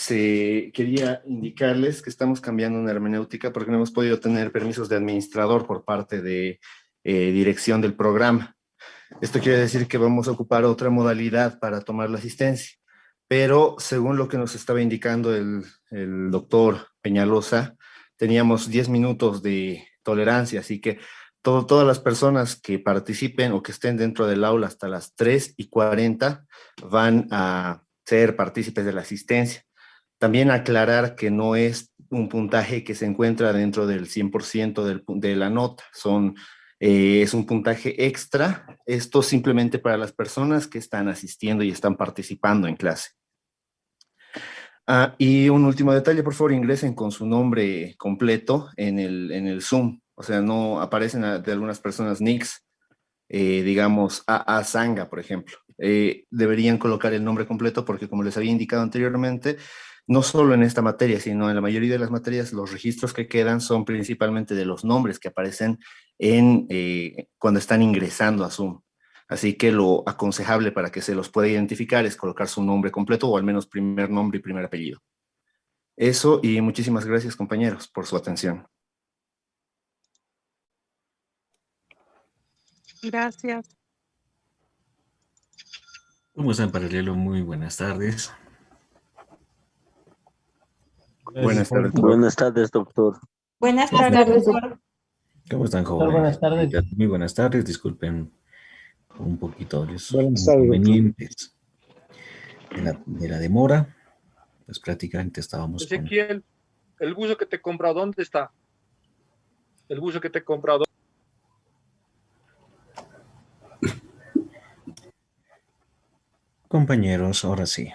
quería indicarles que estamos cambiando una hermenéutica porque no hemos podido tener permisos de administrador por parte de dirección del programa. Esto quiere decir que vamos a ocupar otra modalidad para tomar la asistencia, pero según lo que nos estaba indicando el doctor Peñalosa, teníamos 10 minutos de tolerancia, así que todas las personas que participen o que estén dentro del aula hasta las 3:40 van a ser partícipes de la asistencia. También aclarar que no es un puntaje que se encuentra dentro del 100% de la nota, es un puntaje extra, esto simplemente para las personas que están asistiendo y están participando en clase. Y un último detalle, por favor, ingresen con su nombre completo en el Zoom, o sea, no aparecen de algunas personas nicks, digamos, A Sanga, por ejemplo. Deberían colocar el nombre completo porque, como les había indicado anteriormente, no solo en esta materia, sino en la mayoría de las materias, los registros que quedan son principalmente de los nombres que aparecen cuando están ingresando a Zoom. Así que lo aconsejable para que se los pueda identificar es colocar su nombre completo o al menos primer nombre y primer apellido. Eso, y muchísimas gracias, compañeros, por su atención. Gracias. ¿Cómo están, Paralelo? Muy buenas tardes. Buenas tardes. Buenas tardes, doctor. Buenas tardes, doctor. ¿Cómo están, jóvenes? Buenas tardes. Muy buenas tardes. Disculpen un poquito de los Buenas tardes, inconvenientes de la demora. Pues prácticamente estábamos con... Ezequiel, el buzo que te compra, ¿dónde está? El buzo que te compra, ¿dónde? Compañeros, ahora sí.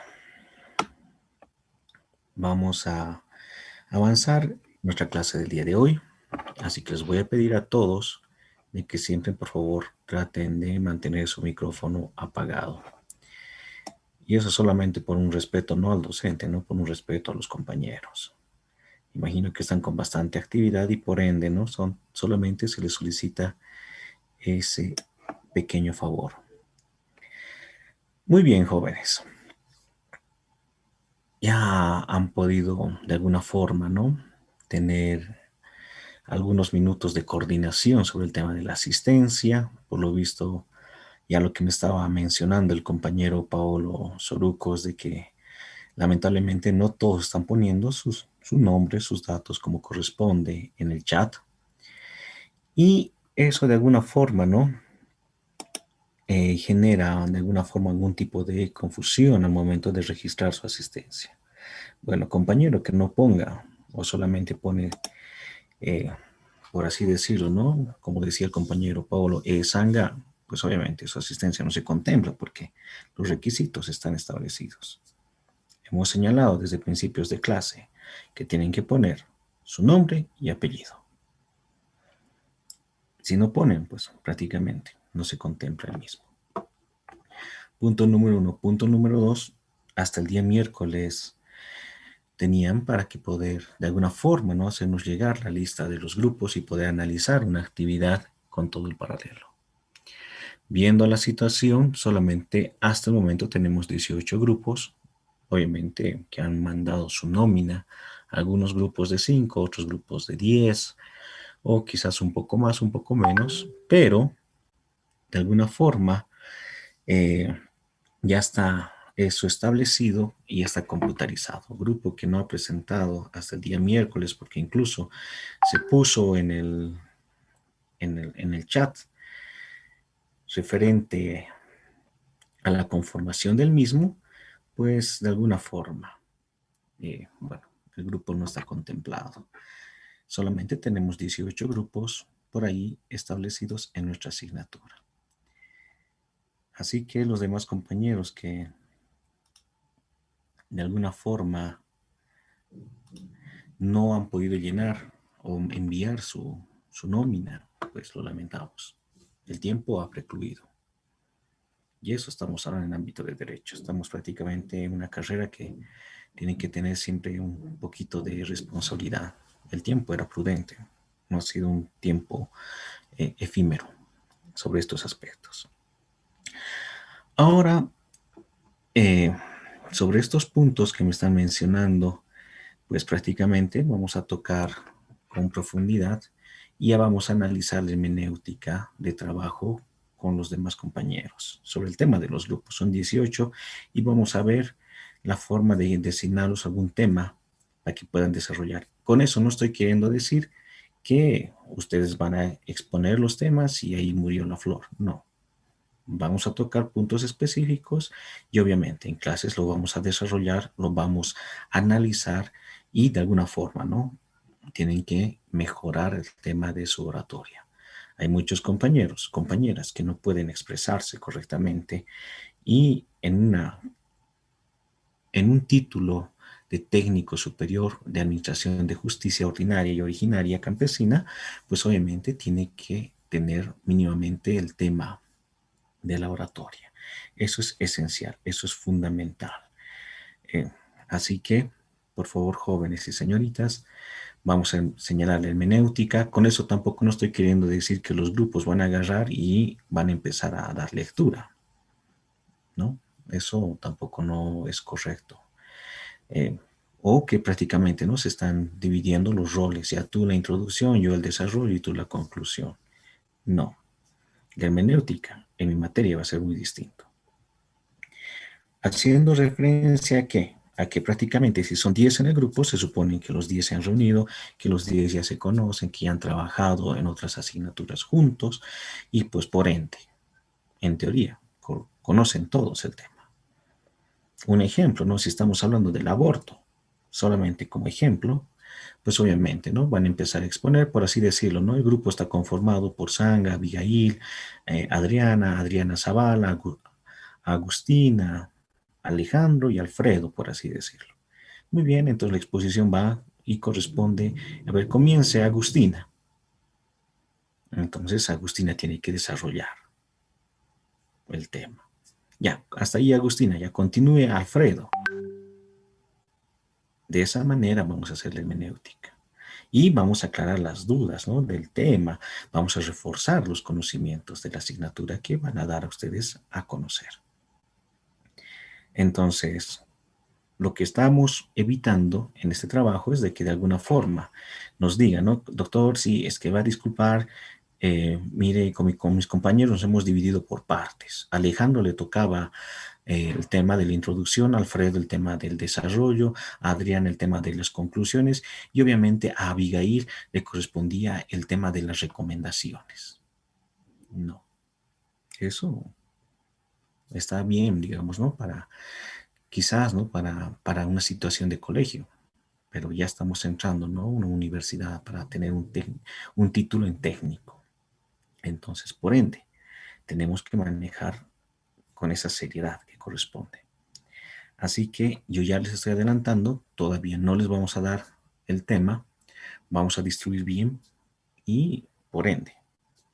Vamos a avanzar nuestra clase del día de hoy. Así que les voy a pedir a todos de que siempre, por favor, traten de mantener su micrófono apagado. Y eso solamente por un respeto, no al docente, no por un respeto a los compañeros. Imagino que están con bastante actividad y por ende, ¿no? Solamente se les solicita ese pequeño favor. Muy bien, jóvenes. Ya han podido, de alguna forma, ¿no?, tener algunos minutos de coordinación sobre el tema de la asistencia. Por lo visto, ya lo que me estaba mencionando el compañero Paolo Sorucos, de que lamentablemente no todos están poniendo su nombre, sus datos como corresponde en el chat. Y eso de alguna forma, ¿no?, genera de alguna forma algún tipo de confusión al momento de registrar su asistencia. Bueno, compañero que no ponga o solamente pone, por así decirlo, ¿no?, como decía el compañero Paolo, Sanga, pues obviamente su asistencia no se contempla porque los requisitos están establecidos. Hemos señalado desde principios de clase que tienen que poner su nombre y apellido. Si no ponen, pues prácticamente no se contempla el mismo. Punto número 1. Punto número 2. Hasta el día miércoles tenían para que poder de alguna forma, ¿no?, hacernos llegar la lista de los grupos y poder analizar una actividad con todo el paralelo. Viendo la situación, solamente hasta el momento tenemos 18 grupos, obviamente que han mandado su nómina, algunos grupos de 5, otros grupos de 10, o quizás un poco más, un poco menos, pero de alguna forma ya está eso establecido y ya está computarizado. Grupo que no ha presentado hasta el día miércoles, porque incluso se puso en el chat referente a la conformación del mismo, pues de alguna forma, bueno, el grupo no está contemplado. Solamente tenemos 18 grupos por ahí establecidos en nuestra asignatura. Así que los demás compañeros que de alguna forma no han podido llenar o enviar su nómina, pues lo lamentamos. El tiempo ha precluido. Y eso estamos ahora en el ámbito de derecho. Estamos prácticamente en una carrera que tiene que tener siempre un poquito de responsabilidad. El tiempo era prudente. No ha sido un tiempo efímero sobre estos aspectos. Ahora, sobre estos puntos que me están mencionando, pues prácticamente vamos a tocar con profundidad y ya vamos a analizar la hermenéutica de trabajo con los demás compañeros. Sobre el tema de los grupos, son 18 y vamos a ver la forma de designarlos a algún tema para que puedan desarrollar. Con eso no estoy queriendo decir que ustedes van a exponer los temas y ahí murió la flor. No. Vamos a tocar puntos específicos y obviamente en clases lo vamos a desarrollar, lo vamos a analizar y de alguna forma, ¿no? Tienen que mejorar el tema de su oratoria. Hay muchos compañeros, compañeras que no pueden expresarse correctamente y en un título de técnico superior de administración de justicia ordinaria y originaria campesina, pues obviamente tiene que tener mínimamente el tema de la oratoria. Eso es esencial, eso es fundamental. Eh, Así que, por favor, jóvenes y señoritas, vamos a señalar la hermenéutica. Con eso tampoco no estoy queriendo decir que los grupos van a agarrar y van a empezar a dar lectura, ¿no? Eso tampoco no es correcto. Eh, o que prácticamente no se están dividiendo los roles, ya tú la introducción, yo el desarrollo y tú la conclusión. No, la hermenéutica en mi materia va a ser muy distinto. Haciendo referencia a que prácticamente si son 10 en el grupo, se supone que los 10 se han reunido, que los 10 ya se conocen, que ya han trabajado en otras asignaturas juntos y pues por ende, en teoría, conocen todos el tema. Un ejemplo, ¿no? Si estamos hablando del aborto, solamente como ejemplo, pues obviamente, ¿no? Van a empezar a exponer, por así decirlo, ¿no? El grupo está conformado por Sanga, Abigail, Adriana Zavala, Agustina, Alejandro y Alfredo, por así decirlo. Muy bien, entonces la exposición va y corresponde, a ver, comience Agustina. Entonces Agustina tiene que desarrollar el tema. Ya, hasta ahí Agustina, ya continúe Alfredo. De esa manera vamos a hacer la hermenéutica. Y vamos a aclarar las dudas, ¿no? Del tema. Vamos a reforzar los conocimientos de la asignatura que van a dar a ustedes a conocer. Entonces, lo que estamos evitando en este trabajo es de que de alguna forma nos digan, ¿no? Doctor, si es que va a disculpar, mire, con mis compañeros nos hemos dividido por partes. A Alejandro le tocaba el tema de la introducción, a Alfredo el tema del desarrollo, a Adrián el tema de las conclusiones y obviamente a Abigail le correspondía el tema de las recomendaciones. No, eso está bien, digamos, ¿no? Quizás, ¿no? Para una situación de colegio, pero ya estamos entrando, ¿no? Una universidad para tener un título en técnico. Entonces, por ende, tenemos que manejar con esa seriedad que corresponde. Así que yo ya les estoy adelantando, todavía no les vamos a dar el tema, vamos a distribuir bien y por ende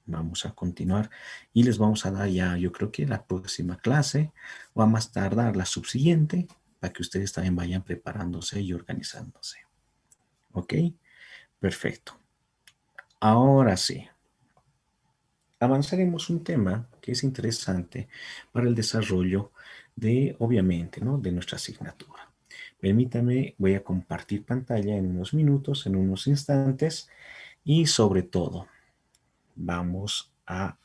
vamos a continuar y les vamos a dar ya, yo creo que la próxima clase o a más tardar la subsiguiente para que ustedes también vayan preparándose y organizándose. ¿Ok? Perfecto. Ahora sí, avanzaremos un tema que es interesante para el desarrollo de, obviamente, ¿no? De nuestra asignatura. Permítame, voy a compartir pantalla en unos minutos, en unos instantes, y sobre todo vamos a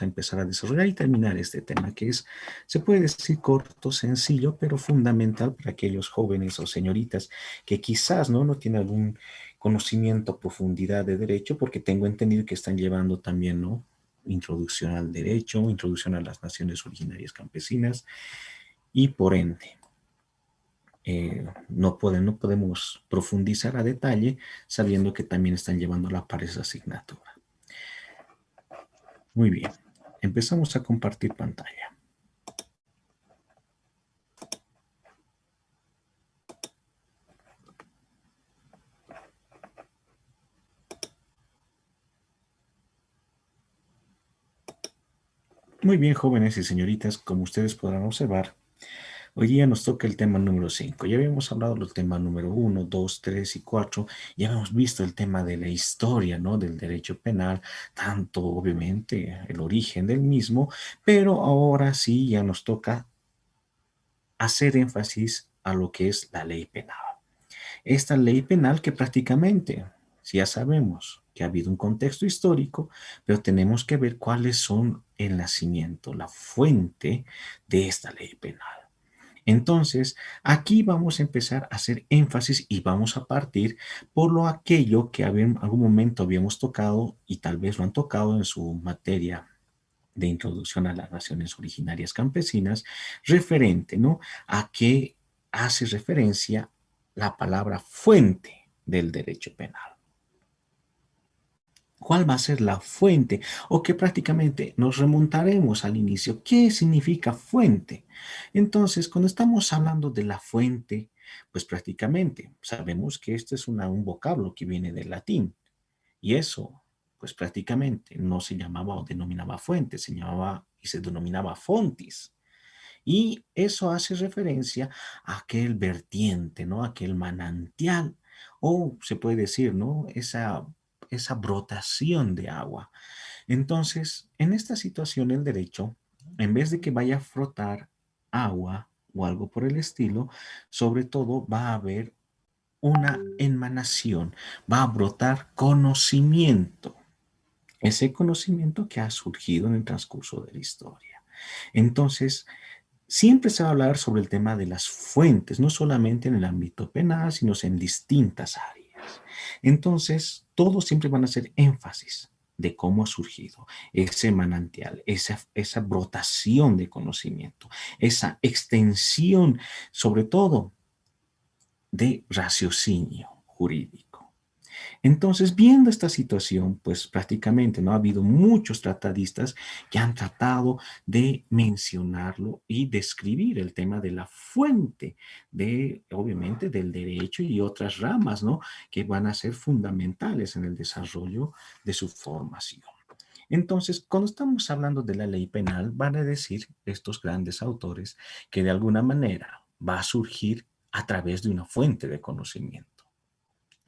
empezar a desarrollar y terminar este tema que es, se puede decir corto, sencillo, pero fundamental para aquellos jóvenes o señoritas que quizás no tienen algún conocimiento a profundidad de derecho, porque tengo entendido que están llevando también, ¿no? Introducción al derecho, introducción a las naciones originarias campesinas y por ende. No podemos profundizar a detalle sabiendo que también están llevando a la par esa asignatura. Muy bien, empezamos a compartir pantalla. Muy bien, jóvenes y señoritas, como ustedes podrán observar, hoy día nos toca el tema número 5. Ya habíamos hablado del tema número 1, 2, 3 y 4. Ya habíamos visto el tema de la historia, ¿no? Del derecho penal, tanto obviamente el origen del mismo, pero ahora sí ya nos toca hacer énfasis a lo que es la ley penal. Esta ley penal que prácticamente, si ya sabemos que ha habido un contexto histórico, pero tenemos que ver cuáles son el nacimiento, la fuente de esta ley penal. Entonces, aquí vamos a empezar a hacer énfasis y vamos a partir por lo aquello que en algún momento habíamos tocado y tal vez lo han tocado en su materia de introducción a las naciones originarias campesinas, referente, ¿no? A qué hace referencia la palabra fuente del derecho penal. ¿Cuál va a ser la fuente? O que prácticamente nos remontaremos al inicio. ¿Qué significa fuente? Entonces, cuando estamos hablando de la fuente, pues prácticamente sabemos que este es un vocablo que viene del latín. Y eso, pues prácticamente no se llamaba o denominaba fuente, se llamaba y se denominaba fontis. Y eso hace referencia a aquel vertiente, ¿no? Aquel manantial, o se puede decir, ¿no? Esa brotación de agua. Entonces, en esta situación, el derecho, en vez de que vaya a frotar agua o algo por el estilo, sobre todo va a haber una emanación, va a brotar conocimiento, ese conocimiento que ha surgido en el transcurso de la historia. Entonces, siempre se va a hablar sobre el tema de las fuentes, no solamente en el ámbito penal, sino en distintas áreas. Entonces, todos siempre van a hacer énfasis de cómo ha surgido ese manantial, esa brotación de conocimiento, esa extensión, sobre todo, de raciocinio jurídico. Entonces, viendo esta situación, pues prácticamente no ha habido muchos tratadistas que han tratado de mencionarlo y describir el tema de la fuente de, obviamente, del derecho y otras ramas, ¿no? Que van a ser fundamentales en el desarrollo de su formación. Entonces, cuando estamos hablando de la ley penal, van a decir estos grandes autores que de alguna manera va a surgir a través de una fuente de conocimiento.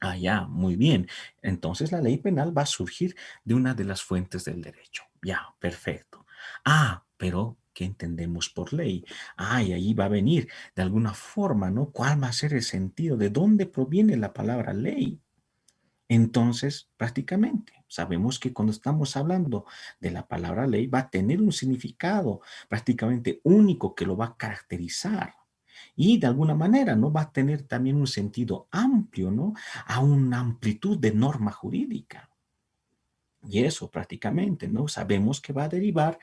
Ah, ya, muy bien. Entonces la ley penal va a surgir de una de las fuentes del derecho. Ya, perfecto. Ah, pero ¿qué entendemos por ley? Ah, y ahí va a venir de alguna forma, ¿no? ¿Cuál va a ser el sentido? ¿De dónde proviene la palabra ley? Entonces, prácticamente, sabemos que cuando estamos hablando de la palabra ley va a tener un significado prácticamente único que lo va a caracterizar. Y de alguna manera, ¿no? Va a tener también un sentido amplio, ¿no? A una amplitud de norma jurídica. Y eso prácticamente, ¿no? Sabemos que va a derivar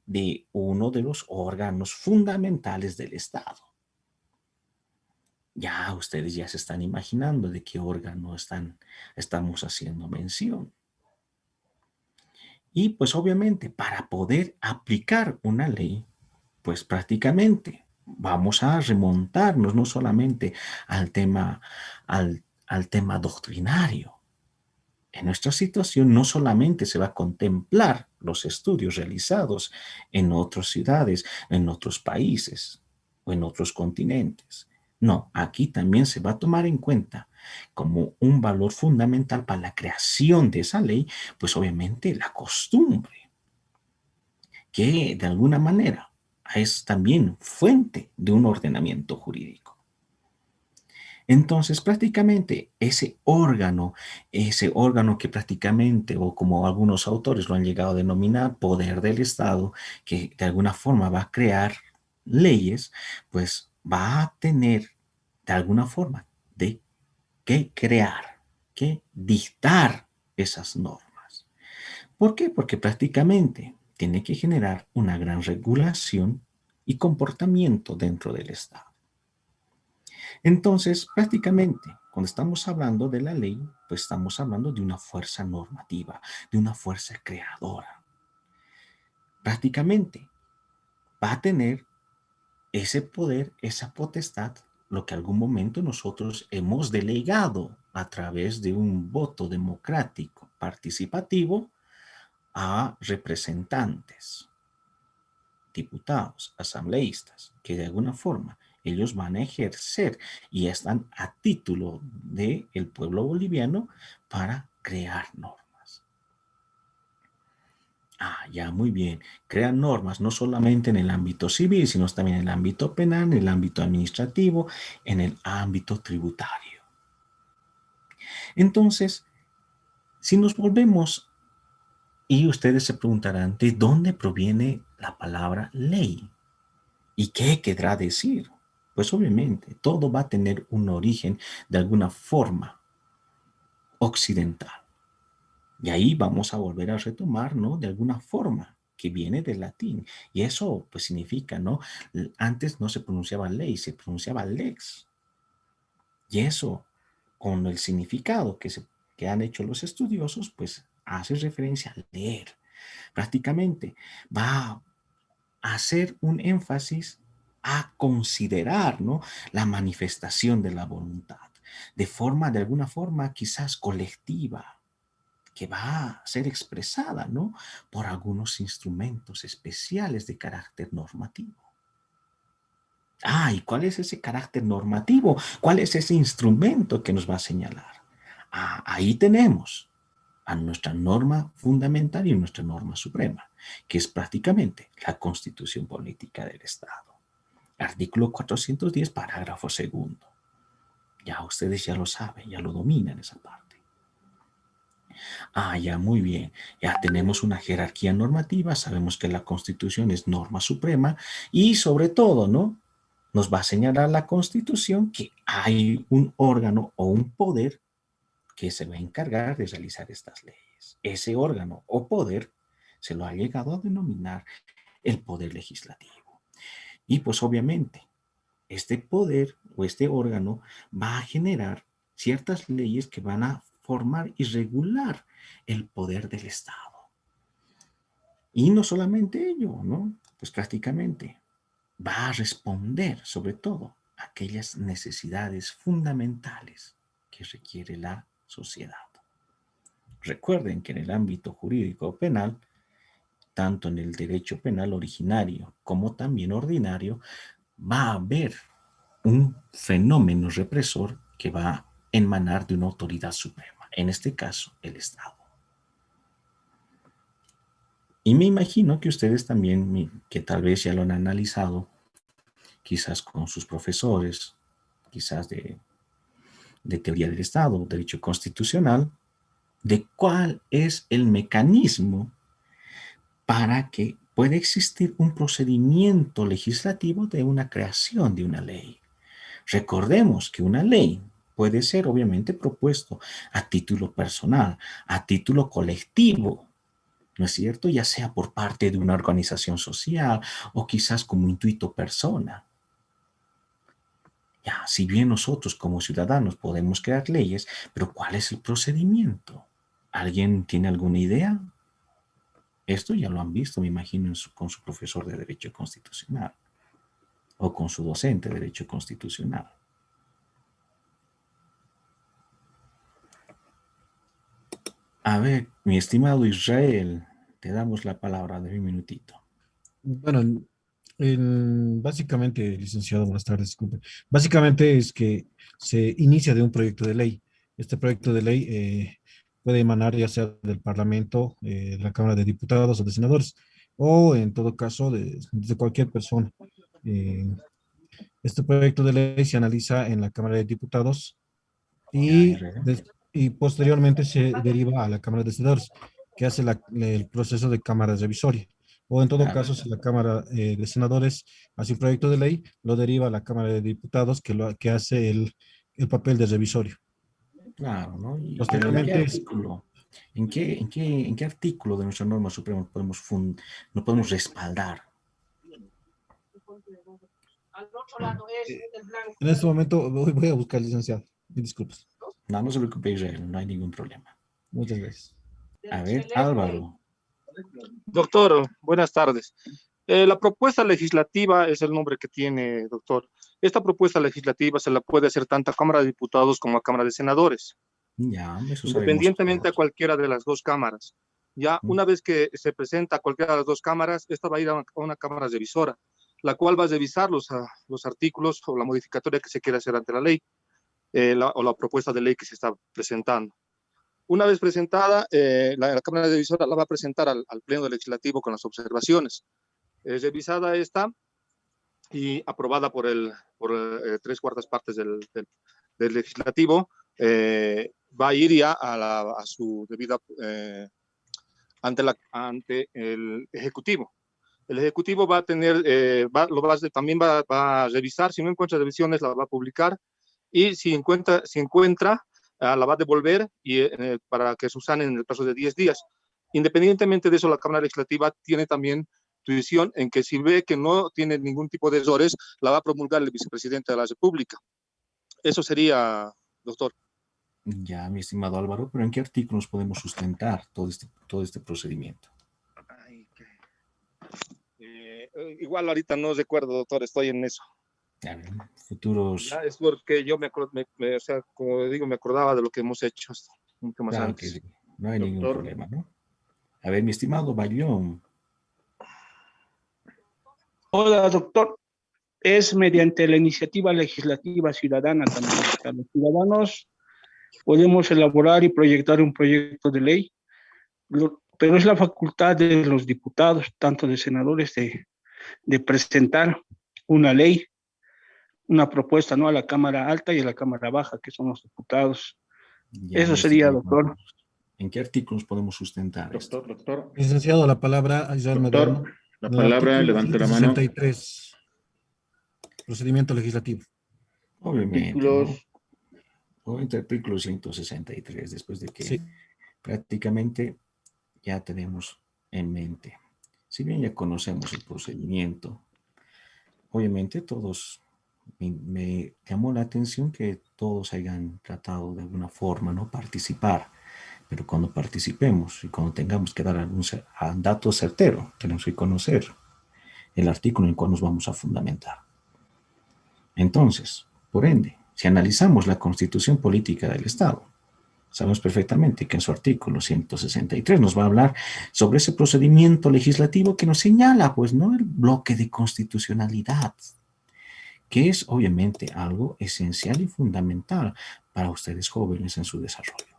de uno de los órganos fundamentales del Estado. Ya ustedes ya se están imaginando de qué órgano estamos haciendo mención. Y pues obviamente para poder aplicar una ley, pues prácticamente vamos a remontarnos no solamente al tema doctrinario. En nuestra situación no solamente se va a contemplar los estudios realizados en otras ciudades, en otros países o en otros continentes. No, aquí también se va a tomar en cuenta como un valor fundamental para la creación de esa ley, pues obviamente la costumbre, que de alguna manera es también fuente de un ordenamiento jurídico. Entonces, prácticamente ese órgano que prácticamente, o como algunos autores lo han llegado a denominar, poder del Estado, que de alguna forma va a crear leyes, pues va a tener de alguna forma de que crear, que dictar esas normas. ¿Por qué? Porque prácticamente tiene que generar una gran regulación y comportamiento dentro del Estado. Entonces, prácticamente, cuando estamos hablando de la ley, pues estamos hablando de una fuerza normativa, de una fuerza creadora. Prácticamente va a tener ese poder, esa potestad, lo que algún momento nosotros hemos delegado a través de un voto democrático participativo a representantes, diputados, asambleístas, que de alguna forma ellos van a ejercer y están a título del pueblo boliviano para crear normas. Ah, ya, muy bien. Crean normas no solamente en el ámbito civil, sino también en el ámbito penal, en el ámbito administrativo, en el ámbito tributario. Entonces, si nos volvemos y ustedes se preguntarán, ¿de dónde proviene la palabra ley? ¿Y qué querrá decir? Pues obviamente, todo va a tener un origen de alguna forma occidental. Y ahí vamos a volver a retomar, ¿no? De alguna forma que viene del latín. Y eso pues significa, ¿no? Antes no se pronunciaba ley, se pronunciaba lex. Y eso, con el significado que han hecho los estudiosos, pues hace referencia a leer. Prácticamente va a hacer un énfasis a considerar, ¿no? La manifestación de la voluntad de forma, de alguna forma, quizás colectiva, que va a ser expresada, ¿no? Por algunos instrumentos especiales de carácter normativo. Ah, ¿y cuál es ese carácter normativo? ¿Cuál es ese instrumento que nos va a señalar? Ah, ahí tenemos a nuestra norma fundamental y nuestra norma suprema, que es prácticamente la Constitución Política del Estado. Artículo 410, parágrafo segundo. Ya ustedes ya lo saben, ya lo dominan esa parte. Ah, ya, muy bien. Ya tenemos una jerarquía normativa, sabemos que la Constitución es norma suprema y sobre todo, ¿no? Nos va a señalar la Constitución que hay un órgano o un poder que se va a encargar de realizar estas leyes. Ese órgano o poder se lo ha llegado a denominar el poder legislativo. Y pues obviamente, este poder o este órgano va a generar ciertas leyes que van a formar y regular el poder del Estado. Y no solamente ello, ¿no? Pues prácticamente va a responder sobre todo a aquellas necesidades fundamentales que requiere la sociedad. Recuerden que en el ámbito jurídico penal, tanto en el derecho penal originario como también ordinario, va a haber un fenómeno represor que va a emanar de una autoridad suprema, en este caso el Estado. Y me imagino que ustedes también, que tal vez ya lo han analizado, quizás con sus profesores, quizás de teoría del Estado, derecho constitucional, de cuál es el mecanismo para que pueda existir un procedimiento legislativo de una creación de una ley. Recordemos que una ley puede ser obviamente propuesto a título personal, a título colectivo, ¿no es cierto? Ya sea por parte de una organización social o quizás como intuito persona. Ya, si bien nosotros como ciudadanos podemos crear leyes, pero ¿cuál es el procedimiento? ¿Alguien tiene alguna idea? Esto ya lo han visto, me imagino, con su profesor de Derecho Constitucional o con su docente de Derecho Constitucional. A ver, mi estimado Israel, te damos la palabra de un minutito. Bueno, básicamente, licenciado, buenas tardes, disculpe. Básicamente es que se inicia de un proyecto de ley. Este proyecto de ley puede emanar ya sea del Parlamento, de la Cámara de Diputados o de Senadores, o en todo caso de cualquier persona. Eh, este proyecto de ley se analiza en la Cámara de Diputados Ya, y, Israel. y posteriormente se deriva a la Cámara de Senadores, que hace el proceso de Cámara Revisoria. O en todo Claro, caso, si la Cámara de Senadores hace un proyecto de ley, lo deriva a la Cámara de Diputados, que hace el papel de revisorio. claro, ¿no? Pero ¿en qué Posteriormente, artículo? ¿En qué artículo de nuestra norma suprema no podemos respaldar? en este momento voy a buscar, licenciado. Mil disculpas. No, no se preocupe, Israel, no hay ningún problema. Muchas gracias. A ver, Álvaro. Doctor, buenas tardes. La propuesta legislativa es el nombre que tiene, doctor. Esta propuesta legislativa se la puede hacer tanto a Cámara de Diputados como a Cámara de Senadores, Ya, eso sabemos independientemente a todos. cualquiera de las dos cámaras. Ya Mm, una vez que se presenta a cualquiera de las dos cámaras, esta va a ir a una cámara revisora, la cual va a revisar los artículos o la modificatoria que se quiera hacer ante la ley o la propuesta de ley que se está presentando. Una vez presentada, la Cámara Revisora la va a presentar al Pleno Legislativo con las observaciones. Revisada esta y aprobada por 3/4 partes del Legislativo, va a ir ya a su debida ante el Ejecutivo. El Ejecutivo va a tener, también va a revisar, si no encuentra revisiones, la va a publicar, y si encuentra la va a devolver para que subsanen en el plazo de 10 días. Independientemente de eso, la Cámara Legislativa tiene también decisión en que si ve que no tiene ningún tipo de errores, la va a promulgar el vicepresidente de la República. Eso sería, doctor. Ya, mi estimado Álvaro, pero ¿en qué artículos podemos sustentar todo este procedimiento? Igual ahorita no recuerdo, doctor, estoy en eso. A ver, futuros... Ya, es porque yo o sea, como digo, me acordaba de lo que hemos hecho mucho más Claro antes. que sí, no hay ningún Doctor. problema, ¿no? A ver, mi estimado Bayón. Hola, doctor. Es mediante la iniciativa legislativa ciudadana también. O sea, los ciudadanos podemos elaborar y proyectar un proyecto de ley, pero es la facultad de los diputados, tanto de senadores, de presentar una ley, una propuesta, ¿no? A la Cámara Alta y a la Cámara Baja, que son los diputados. Ya, Eso mi sería, estimado, doctor. ¿en qué artículos podemos sustentar esto? Doctor, Licenciado, la palabra a Israel Medrano. la En el palabra, artículo levante la mano. 163, procedimiento legislativo. Obviamente, ¿no? Artículos. O entre el artículo 163, después de que Sí. prácticamente ya tenemos en mente. Si bien ya conocemos el procedimiento, obviamente todos, me llamó la atención que todos hayan tratado de alguna forma, ¿no? Participar. Pero cuando participemos y cuando tengamos que dar algún dato certero, tenemos que conocer el artículo en el cual nos vamos a fundamentar. Entonces, por ende, si analizamos la Constitución Política del Estado, sabemos perfectamente que en su artículo 163 nos va a hablar sobre ese procedimiento legislativo que nos señala, pues, ¿no? El bloque de constitucionalidad, que es obviamente algo esencial y fundamental para ustedes jóvenes en su desarrollo.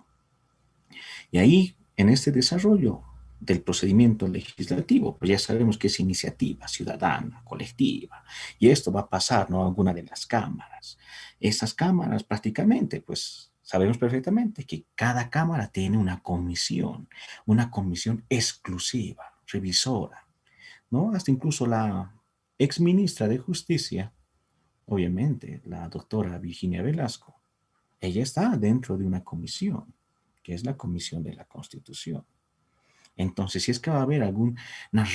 Y ahí, en este desarrollo del procedimiento legislativo, pues ya sabemos que es iniciativa ciudadana, colectiva, y esto va a pasar, ¿no?, a alguna de las cámaras. Esas cámaras prácticamente, pues sabemos perfectamente que cada cámara tiene una comisión exclusiva, revisora, ¿no? Hasta incluso la ex ministra de Justicia, obviamente, la doctora Virginia Velasco, ella está dentro de una comisión, que es la Comisión de la Constitución. Entonces, si es que va a haber alguna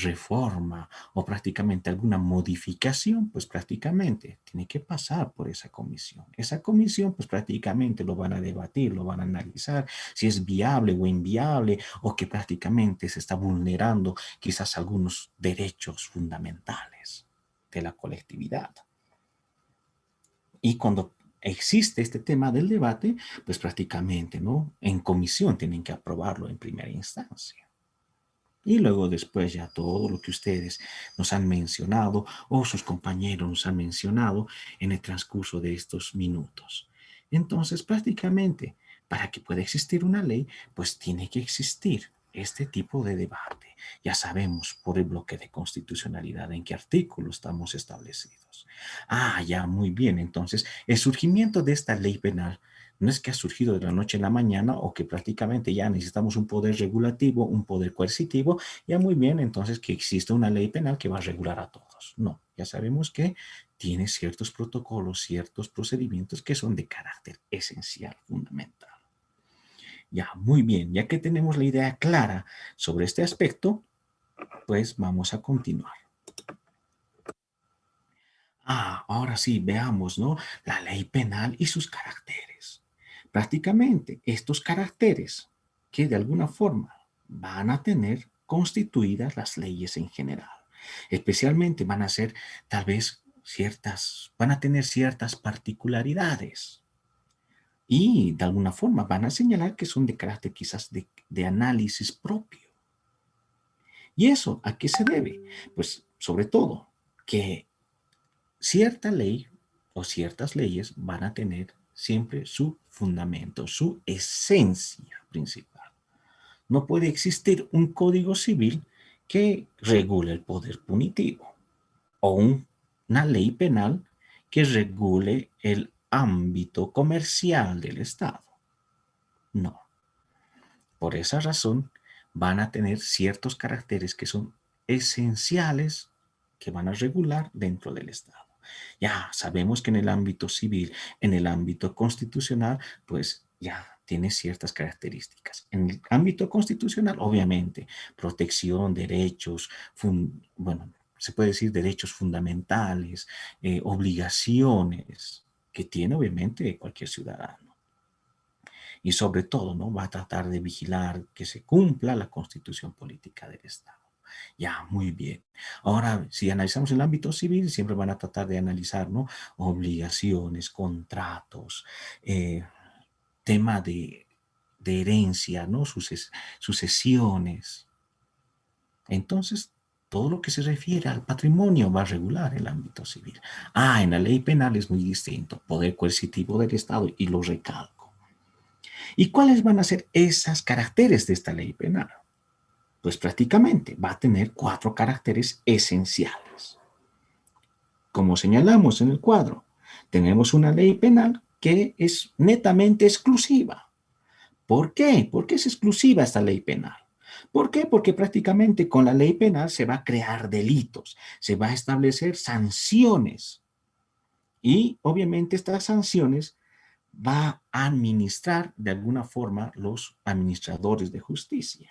reforma o prácticamente alguna modificación, pues prácticamente tiene que pasar por esa comisión. Esa comisión, pues prácticamente lo van a debatir, lo van a analizar, si es viable o inviable, o que prácticamente se está vulnerando quizás algunos derechos fundamentales de la colectividad. Y cuando existe este tema del debate, pues prácticamente, ¿no?, en comisión tienen que aprobarlo en primera instancia. Y luego después ya todo lo que ustedes nos han mencionado o sus compañeros nos han mencionado en el transcurso de estos minutos. Entonces, prácticamente, para que pueda existir una ley, pues tiene que existir este tipo de debate. Ya sabemos por el bloque de constitucionalidad en qué artículo estamos establecidos. Ah, ya, muy bien. Entonces, el surgimiento de esta ley penal no es que ha surgido de la noche a la mañana o que prácticamente ya necesitamos un poder regulativo, un poder coercitivo, ya muy bien, entonces que existe una ley penal que va a regular a todos. No, ya sabemos que tiene ciertos protocolos, ciertos procedimientos que son de carácter esencial, fundamental. Ya, muy bien, ya que tenemos la idea clara sobre este aspecto, pues vamos a continuar. Ahora sí, veamos, ¿no?, la ley penal y sus caracteres. Prácticamente estos caracteres que de alguna forma van a tener constituidas las leyes en general. Especialmente van a ser tal vez van a tener ciertas particularidades. Y de alguna forma van a señalar que son de carácter quizás de análisis propio. ¿Y eso a qué se debe? Pues sobre todo que cierta ley o ciertas leyes van a tener siempre su fundamento, su esencia principal. No puede existir un código civil que regule el poder punitivo o una ley penal que regule el ámbito comercial del Estado. No. Por esa razón, van a tener ciertos caracteres que son esenciales que van a regular dentro del Estado. Ya sabemos que en el ámbito civil, en el ámbito constitucional, pues ya tiene ciertas características. En el ámbito constitucional, obviamente, protección, derechos, bueno, se puede decir derechos fundamentales, obligaciones que tiene obviamente cualquier ciudadano. Y sobre todo, ¿no? Va a tratar de vigilar que se cumpla la constitución política del Estado. Ya, muy bien. Ahora, si analizamos el ámbito civil, siempre van a tratar de analizar, ¿no? Obligaciones, contratos, tema de herencia, ¿no? Sucesiones. Entonces, todo lo que se refiere al patrimonio va a regular el ámbito civil. En la ley penal es muy distinto. Poder coercitivo del Estado, y lo recalco. ¿Y cuáles van a ser esas caracteres de esta ley penal? Pues prácticamente va a tener 4 caracteres esenciales. Como señalamos en el cuadro, tenemos una ley penal que es netamente exclusiva. ¿Por qué? ¿Por qué es exclusiva esta ley penal? ¿Por qué? Porque prácticamente con la ley penal se va a crear delitos, se va a establecer sanciones y obviamente estas sanciones va a administrar de alguna forma los administradores de justicia.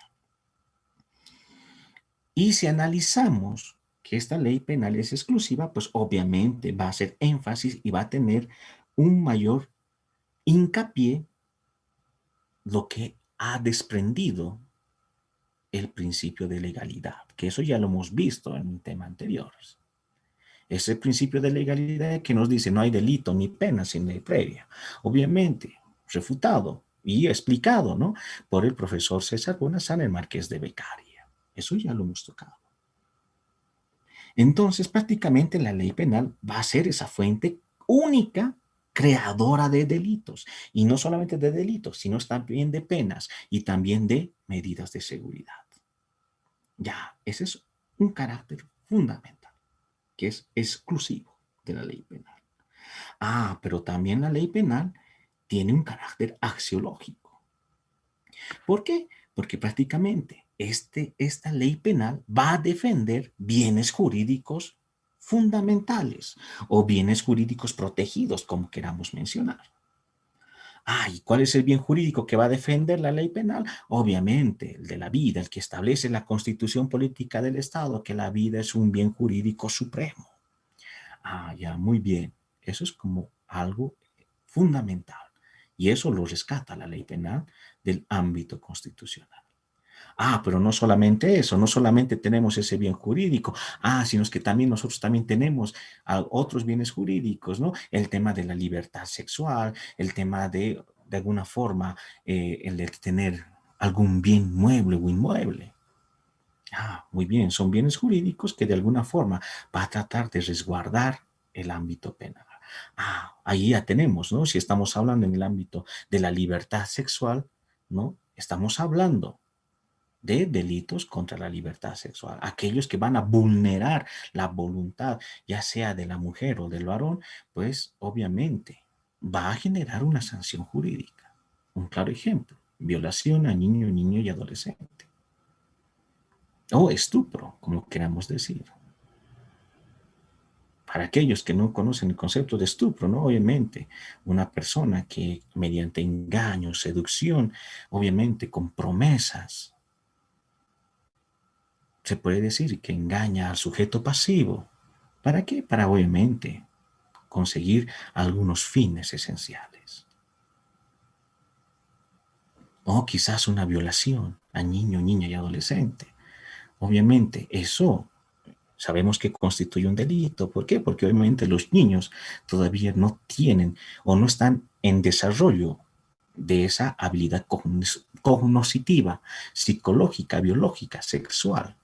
Y si analizamos que esta ley penal es exclusiva, pues obviamente va a hacer énfasis y va a tener un mayor hincapié lo que ha desprendido el principio de legalidad, que eso ya lo hemos visto en el tema anterior. Ese principio de legalidad que nos dice no hay delito ni pena sin ley previa. Obviamente, refutado y explicado, ¿no? Por el profesor César Bonazán, el Marqués de Beccaria. Eso ya lo hemos tocado. Entonces, prácticamente la ley penal va a ser esa fuente única creadora de delitos. Y no solamente de delitos, sino también de penas y también de medidas de seguridad. Ya, ese es un carácter fundamental, que es exclusivo de la ley penal. Pero también la ley penal tiene un carácter axiológico. ¿Por qué? Porque prácticamente esta ley penal va a defender bienes jurídicos fundamentales o bienes jurídicos protegidos, como queramos mencionar. ¿Y cuál es el bien jurídico que va a defender la ley penal? Obviamente, el de la vida, el que establece la constitución política del Estado, que la vida es un bien jurídico supremo. Ya, muy bien. Eso es como algo fundamental. Y eso lo rescata la ley penal del ámbito constitucional. Pero no solamente eso, no solamente tenemos ese bien jurídico, sino es que también nosotros también tenemos otros bienes jurídicos, ¿no? El tema de la libertad sexual, el tema de alguna forma, el de tener algún bien mueble o inmueble. Muy bien, son bienes jurídicos que de alguna forma va a tratar de resguardar el ámbito penal. Ahí ya tenemos, ¿no? Si estamos hablando en el ámbito de la libertad sexual, ¿no? Estamos hablando de delitos contra la libertad sexual. Aquellos que van a vulnerar la voluntad, ya sea de la mujer o del varón, pues obviamente va a generar una sanción jurídica. Un claro ejemplo, violación a niño y adolescente. O estupro, como queramos decir. Para aquellos que no conocen el concepto de estupro, ¿no? Obviamente, una persona que mediante engaño, seducción, obviamente con promesas, se puede decir que engaña al sujeto pasivo. ¿Para qué? Para obviamente conseguir algunos fines esenciales. O quizás una violación a niño, niña y adolescente. Obviamente eso sabemos que constituye un delito. ¿Por qué? Porque obviamente los niños todavía no tienen o no están en desarrollo de esa habilidad cognitiva, psicológica, biológica, sexual.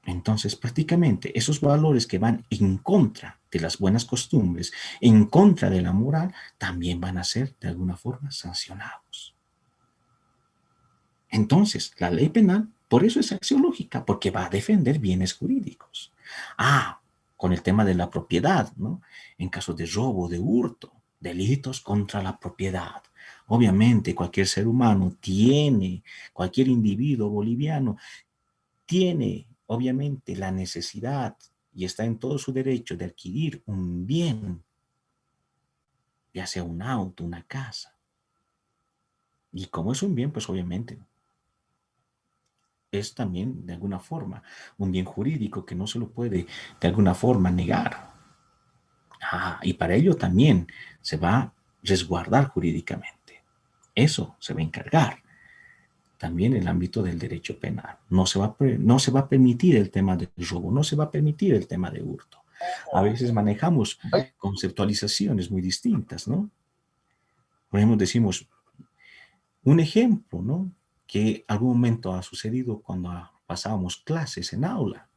Entonces, prácticamente esos valores que van en contra de las buenas costumbres, en contra de la moral, también van a ser de alguna forma sancionados. Entonces, la ley penal, por eso es axiológica, porque va a defender bienes jurídicos. Con el tema de la propiedad, ¿no? En caso de robo, de hurto, delitos contra la propiedad. Obviamente, cualquier ser humano tiene, cualquier individuo boliviano tiene, obviamente, la necesidad y está en todo su derecho de adquirir un bien, ya sea un auto, una casa. Y como es un bien, pues obviamente es también de alguna forma un bien jurídico que no se lo puede de alguna forma negar. Y para ello también se va a resguardar jurídicamente. Eso se va a encargar. También el ámbito del derecho penal. No se va a permitir el tema del robo, no se va a permitir el tema de hurto. A veces manejamos conceptualizaciones muy distintas, ¿no? Por ejemplo, decimos un ejemplo, ¿no? Que algún momento ha sucedido cuando pasábamos clases en aula.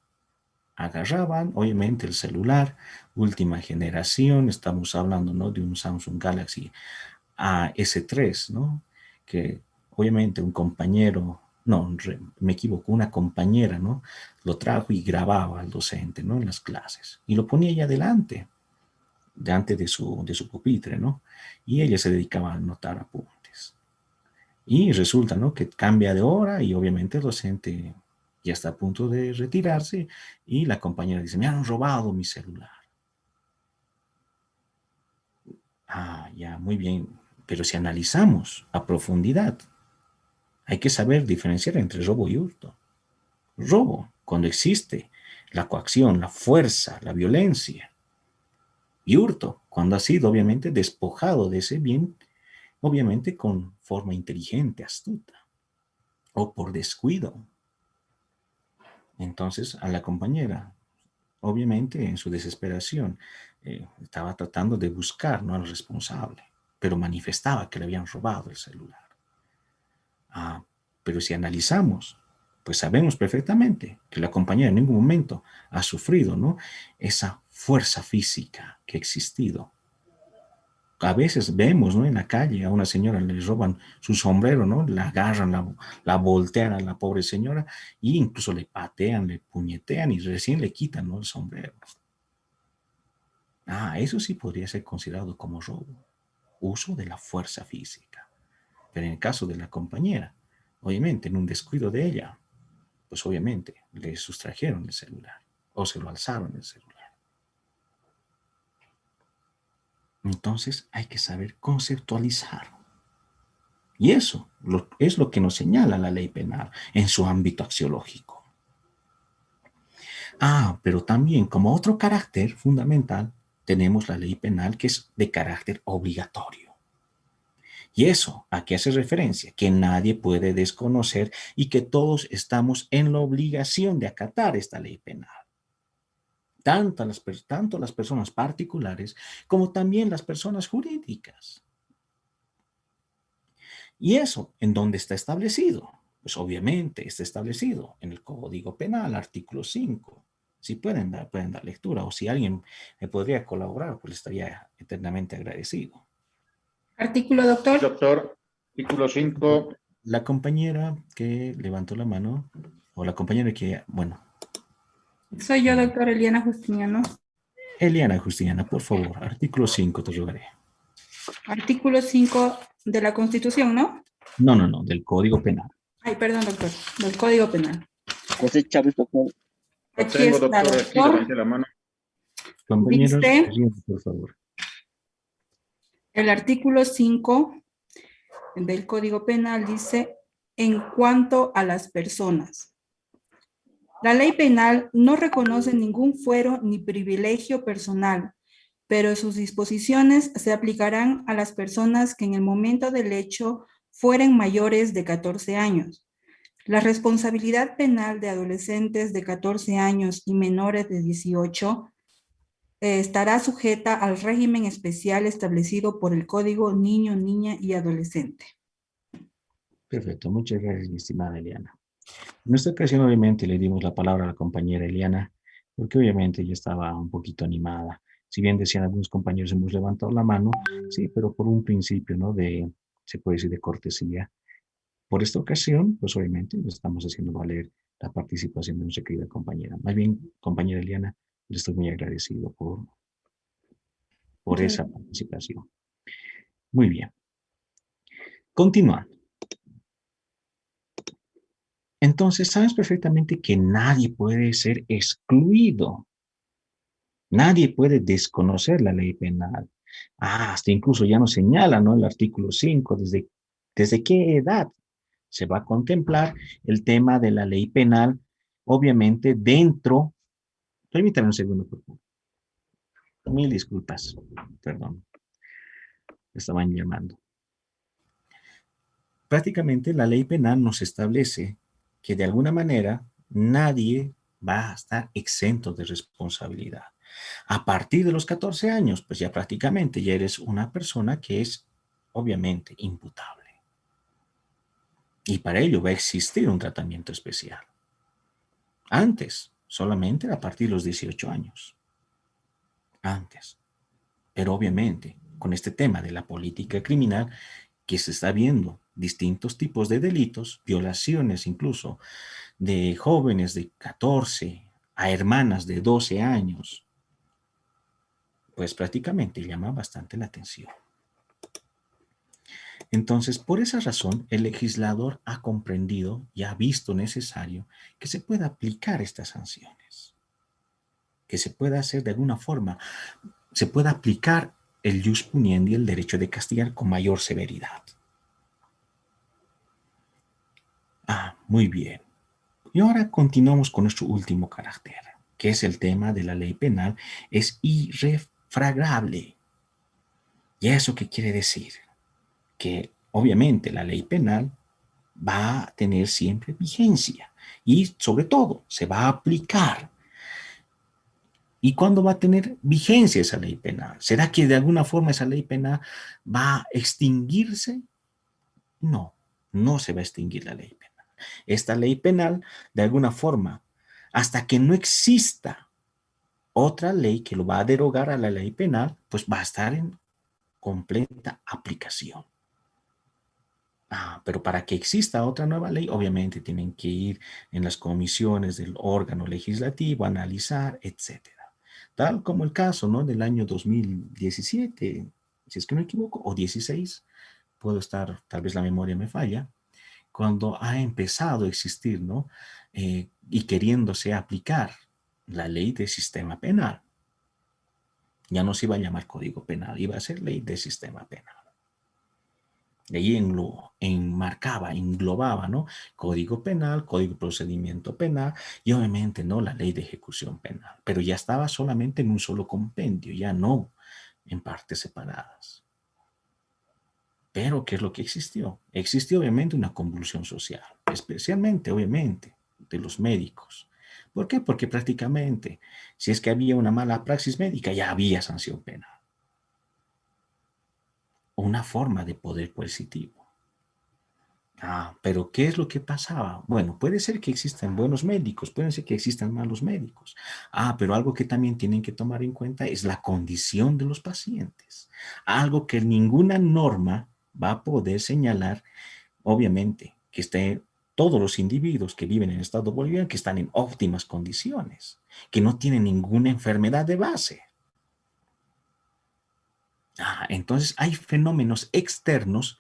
Agarraban, obviamente, el celular, última generación, estamos hablando, ¿no? De un Samsung Galaxy S3, ¿no? Que obviamente un compañero, no, me equivoco, una compañera, ¿no? Lo trajo y grababa al docente, ¿no? En las clases. Y lo ponía ahí adelante, delante de su pupitre, ¿no? Y ella se dedicaba a anotar apuntes. Y resulta, ¿no? Que cambia de hora y obviamente el docente ya está a punto de retirarse y la compañera dice, me han robado mi celular. Ya, muy bien. Pero si analizamos a profundidad, hay que saber diferenciar entre robo y hurto. Robo, cuando existe la coacción, la fuerza, la violencia. Y hurto, cuando ha sido obviamente despojado de ese bien, obviamente con forma inteligente, astuta, o por descuido. Entonces, a la compañera, obviamente en su desesperación, estaba tratando de buscar, ¿no?, al responsable, pero manifestaba que le habían robado el celular. Pero si analizamos, pues sabemos perfectamente que la compañera en ningún momento ha sufrido, ¿no?, esa fuerza física que ha existido. A veces vemos, ¿no?, en la calle a una señora le roban su sombrero, ¿no? La agarran, la voltean a la pobre señora e incluso le patean, le puñetean y recién le quitan, ¿no?, el sombrero. Eso sí podría ser considerado como robo, uso de la fuerza física. Pero en el caso de la compañera, obviamente en un descuido de ella, pues obviamente le sustrajeron el celular o se lo alzaron el celular. Entonces hay que saber conceptualizar. Y eso es lo que nos señala la ley penal en su ámbito axiológico. Pero también como otro carácter fundamental tenemos la ley penal que es de carácter obligatorio. ¿Y eso a qué hace referencia? Que nadie puede desconocer y que todos estamos en la obligación de acatar esta ley penal. Tanto las personas particulares como también las personas jurídicas. ¿Y eso en dónde está establecido? Pues obviamente está establecido en el Código Penal, artículo 5. Si pueden dar lectura o si alguien me podría colaborar, pues estaría eternamente agradecido. Artículo, doctor. Doctor, artículo 5. La compañera que levantó la mano, o la compañera que, bueno. Soy yo, doctor Eliana Justiniano. Eliana Justiniana, por favor, artículo 5, te rogaré. Artículo 5 de la Constitución, ¿no? No, del Código Penal. Ay, perdón, doctor, del Código Penal. José Chávez, doctor. Lo Aquí tengo, está, doctor, aquí levanté la mano. Compañeros, dice, por favor. el artículo 5 del Código Penal dice, en cuanto a las personas. La ley penal no reconoce ningún fuero ni privilegio personal, pero sus disposiciones se aplicarán a las personas que en el momento del hecho fueren mayores de 14 años. La responsabilidad penal de adolescentes de 14 años y menores de 18 estará sujeta al régimen especial establecido por el Código Niño, Niña y Adolescente. Perfecto, muchas gracias, mi estimada Eliana. En esta ocasión, obviamente, le dimos la palabra a la compañera Eliana, porque obviamente ella estaba un poquito animada. Si bien decían algunos compañeros, hemos levantado la mano, sí, pero por un principio, ¿no? Se puede decir, de cortesía. Por esta ocasión, pues obviamente, estamos haciendo valer la participación de nuestra querida compañera. Más bien, compañera Eliana, le estoy muy agradecido por Muchas esa participación. Muy bien. Continuando. Entonces, sabes perfectamente que nadie puede ser excluido. Nadie puede desconocer la ley penal. Hasta incluso ya nos señala, ¿no? El artículo 5, desde qué edad se va a contemplar el tema de la ley penal, obviamente dentro. Permítame un segundo, por favor. Mil disculpas, perdón, me estaban llamando. Prácticamente la ley penal nos establece que de alguna manera nadie va a estar exento de responsabilidad. A partir de los 14 años, pues ya prácticamente ya eres una persona que es obviamente imputable. Y para ello va a existir un tratamiento especial. Antes, solamente a partir de los 18 años. Antes. Pero obviamente, con este tema de la política criminal, que se está viendo distintos tipos de delitos, violaciones incluso de jóvenes de 14 a hermanas de 12 años, pues prácticamente llama bastante la atención. Entonces, por esa razón, el legislador ha comprendido y ha visto necesario que se pueda aplicar estas sanciones, que se pueda hacer de alguna forma, se pueda aplicar el jus puniendi, el derecho de castigar con mayor severidad. Muy bien. Y ahora continuamos con nuestro último carácter, que es el tema de la ley penal, es irrefragable. ¿Y eso qué quiere decir? Que obviamente la ley penal va a tener siempre vigencia y sobre todo se va a aplicar. ¿Y cuándo va a tener vigencia esa ley penal? ¿Será que de alguna forma esa ley penal va a extinguirse? No, no se va a extinguir la ley penal. Esta ley penal, de alguna forma, hasta que no exista otra ley que lo va a derogar a la ley penal, pues va a estar en completa aplicación. Pero para que exista otra nueva ley, obviamente tienen que ir en las comisiones del órgano legislativo, analizar, etcétera. Tal como el caso, ¿no?, del año 2017, si es que no me equivoco, o 16, puedo estar, tal vez la memoria me falla, cuando ha empezado a existir, ¿no? Y queriéndose aplicar la ley de sistema penal. Ya no se iba a llamar Código Penal, iba a ser ley de sistema penal. De ahí enmarcaba, englobaba, ¿no? Código Penal, Código de Procedimiento Penal y obviamente, ¿no?, la ley de ejecución penal. Pero ya estaba solamente en un solo compendio, ya no en partes separadas. Pero, ¿qué es lo que existió? Existió obviamente una convulsión social, especialmente, obviamente, de los médicos. ¿Por qué? Porque prácticamente, si es que había una mala praxis médica, ya había sanción penal. Una forma de poder coercitivo. Pero ¿qué es lo que pasaba? Bueno, puede ser que existan buenos médicos, puede ser que existan malos médicos. Pero algo que también tienen que tomar en cuenta es la condición de los pacientes. Algo que ninguna norma va a poder señalar, obviamente, que estén todos los individuos que viven en el Estado boliviano que están en óptimas condiciones, que no tienen ninguna enfermedad de base. Entonces hay fenómenos externos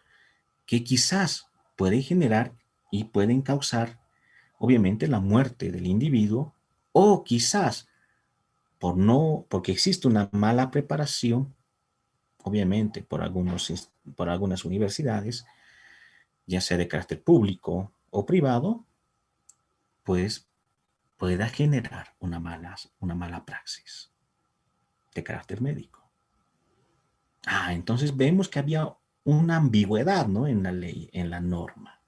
que quizás pueden generar y pueden causar, obviamente, la muerte del individuo, o quizás porque existe una mala preparación, obviamente, por algunas universidades, ya sea de carácter público o privado, pues pueda generar una mala praxis de carácter médico. Entonces vemos que había una ambigüedad, ¿no?, en la ley, en la norma.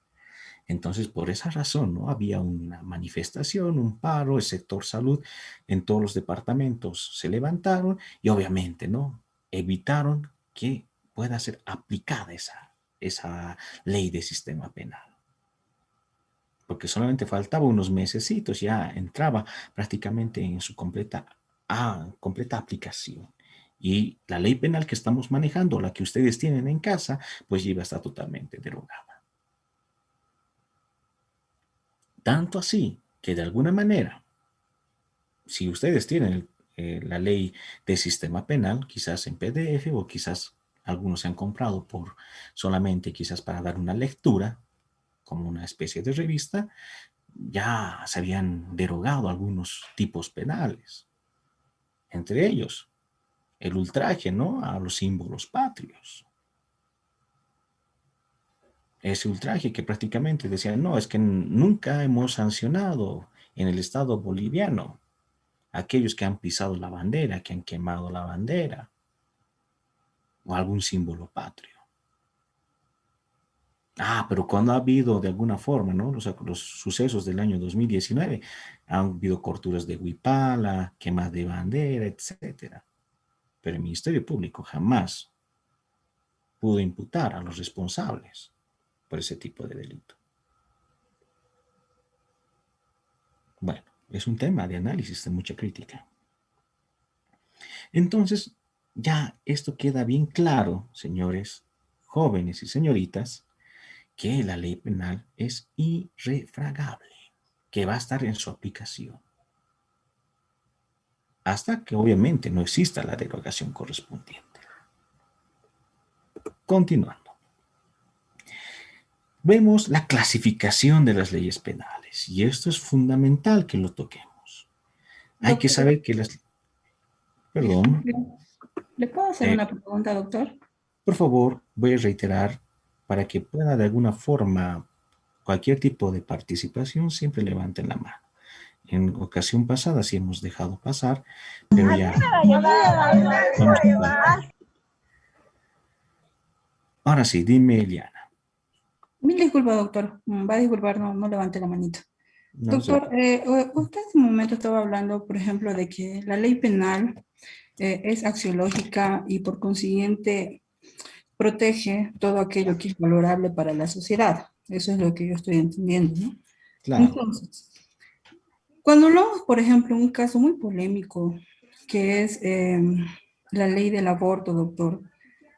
Entonces, por esa razón, ¿no?, había una manifestación, un paro, el sector salud en todos los departamentos se levantaron y obviamente, ¿no?, evitaron que pueda ser aplicada esa ley de sistema penal. porque solamente faltaba unos mesecitos, ya entraba prácticamente en su completa aplicación. Y la ley penal que estamos manejando, la que ustedes tienen en casa, pues ya iba a estar totalmente derogada. Tanto así que de alguna manera, si ustedes tienen la ley de sistema penal, quizás en PDF o quizás algunos se han comprado por solamente quizás para dar una lectura, como una especie de revista, ya se habían derogado algunos tipos penales. Entre ellos, el ultraje, ¿no?, a los símbolos patrios. Ese ultraje que prácticamente decían, no, es que nunca hemos sancionado en el Estado boliviano a aquellos que han pisado la bandera, que han quemado la bandera o algún símbolo patrio. Pero cuando ha habido de alguna forma, ¿no?, los sucesos del año 2019, han habido corturas de huipala, quemas de bandera, etcétera. Pero el Ministerio Público jamás pudo imputar a los responsables por ese tipo de delito. Bueno, es un tema de análisis, de mucha crítica. Entonces, ya esto queda bien claro, señores, jóvenes y señoritas, que la ley penal es irrefragable, que va a estar en su aplicación, hasta que obviamente no exista la derogación correspondiente. Continuando. Vemos la clasificación de las leyes penales, y esto es fundamental que lo toquemos. Hay que saber que las... Perdón. ¿Le puedo hacer una pregunta, doctor? Por favor, voy a reiterar, para que pueda de alguna forma, cualquier tipo de participación, siempre levanten la mano. En ocasión pasada sí hemos dejado pasar, pero ya... Ahora sí, dime, Eliana. Mil disculpas, doctor. Va a disculpar, no levante la manita. No, Doctor, usted en un momento estaba hablando, por ejemplo, de que la ley penal es axiológica y por consiguiente protege todo aquello que es valorable para la sociedad. Eso es lo que yo estoy entendiendo, ¿no? claro. Entonces, cuando hablamos, por ejemplo, un caso muy polémico, que es la ley del aborto, doctor,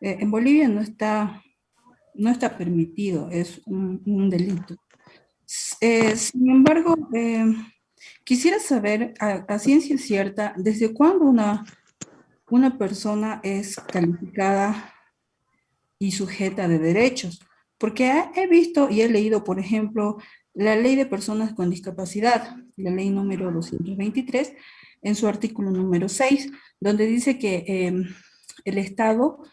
en Bolivia no está permitido, es un delito. Sin embargo, quisiera saber a ciencia cierta, ¿desde cuándo una persona es calificada y sujeta de derechos? Porque he visto y he leído, por ejemplo, la ley de personas con discapacidad, la ley número 223, en su artículo número 6, donde dice que el Estado,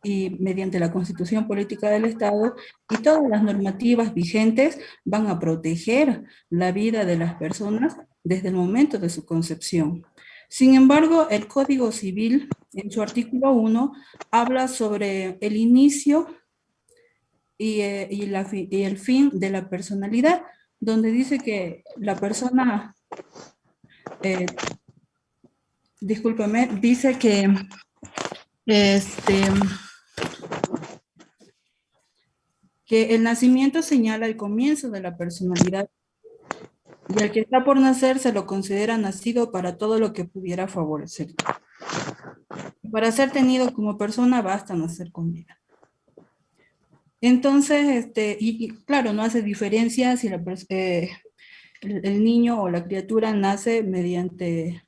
y mediante la Constitución Política del Estado y todas las normativas vigentes, van a proteger la vida de las personas desde el momento de su concepción. Sin embargo, el Código Civil, en su artículo 1, habla sobre el inicio y el fin de la personalidad, donde dice que la persona, discúlpeme, dice que que el nacimiento señala el comienzo de la personalidad y al que está por nacer se lo considera nacido para todo lo que pudiera favorecer. Para ser tenido como persona basta nacer con vida. Entonces, y claro, no hace diferencia si el niño o la criatura nace mediante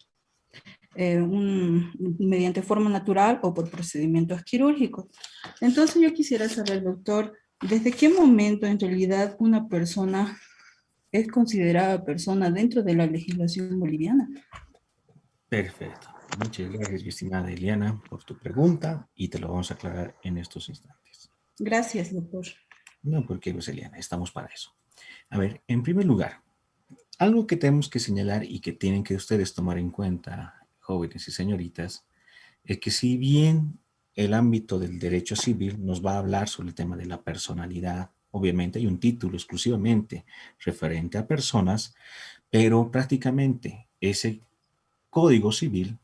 forma natural o por procedimientos quirúrgicos. Entonces yo quisiera saber, doctor, ¿desde qué momento en realidad una persona es considerada persona dentro de la legislación boliviana? Perfecto. Muchas gracias, mi estimada Eliana, por tu pregunta, y te lo vamos a aclarar en estos instantes. Gracias, doctor. No, porque pues, Eliana, estamos para eso. A ver, en primer lugar, algo que tenemos que señalar y que tienen que ustedes tomar en cuenta, jóvenes y señoritas, es que si bien el ámbito del derecho civil nos va a hablar sobre el tema de la personalidad, obviamente hay un título exclusivamente referente a personas, pero prácticamente ese Código Civil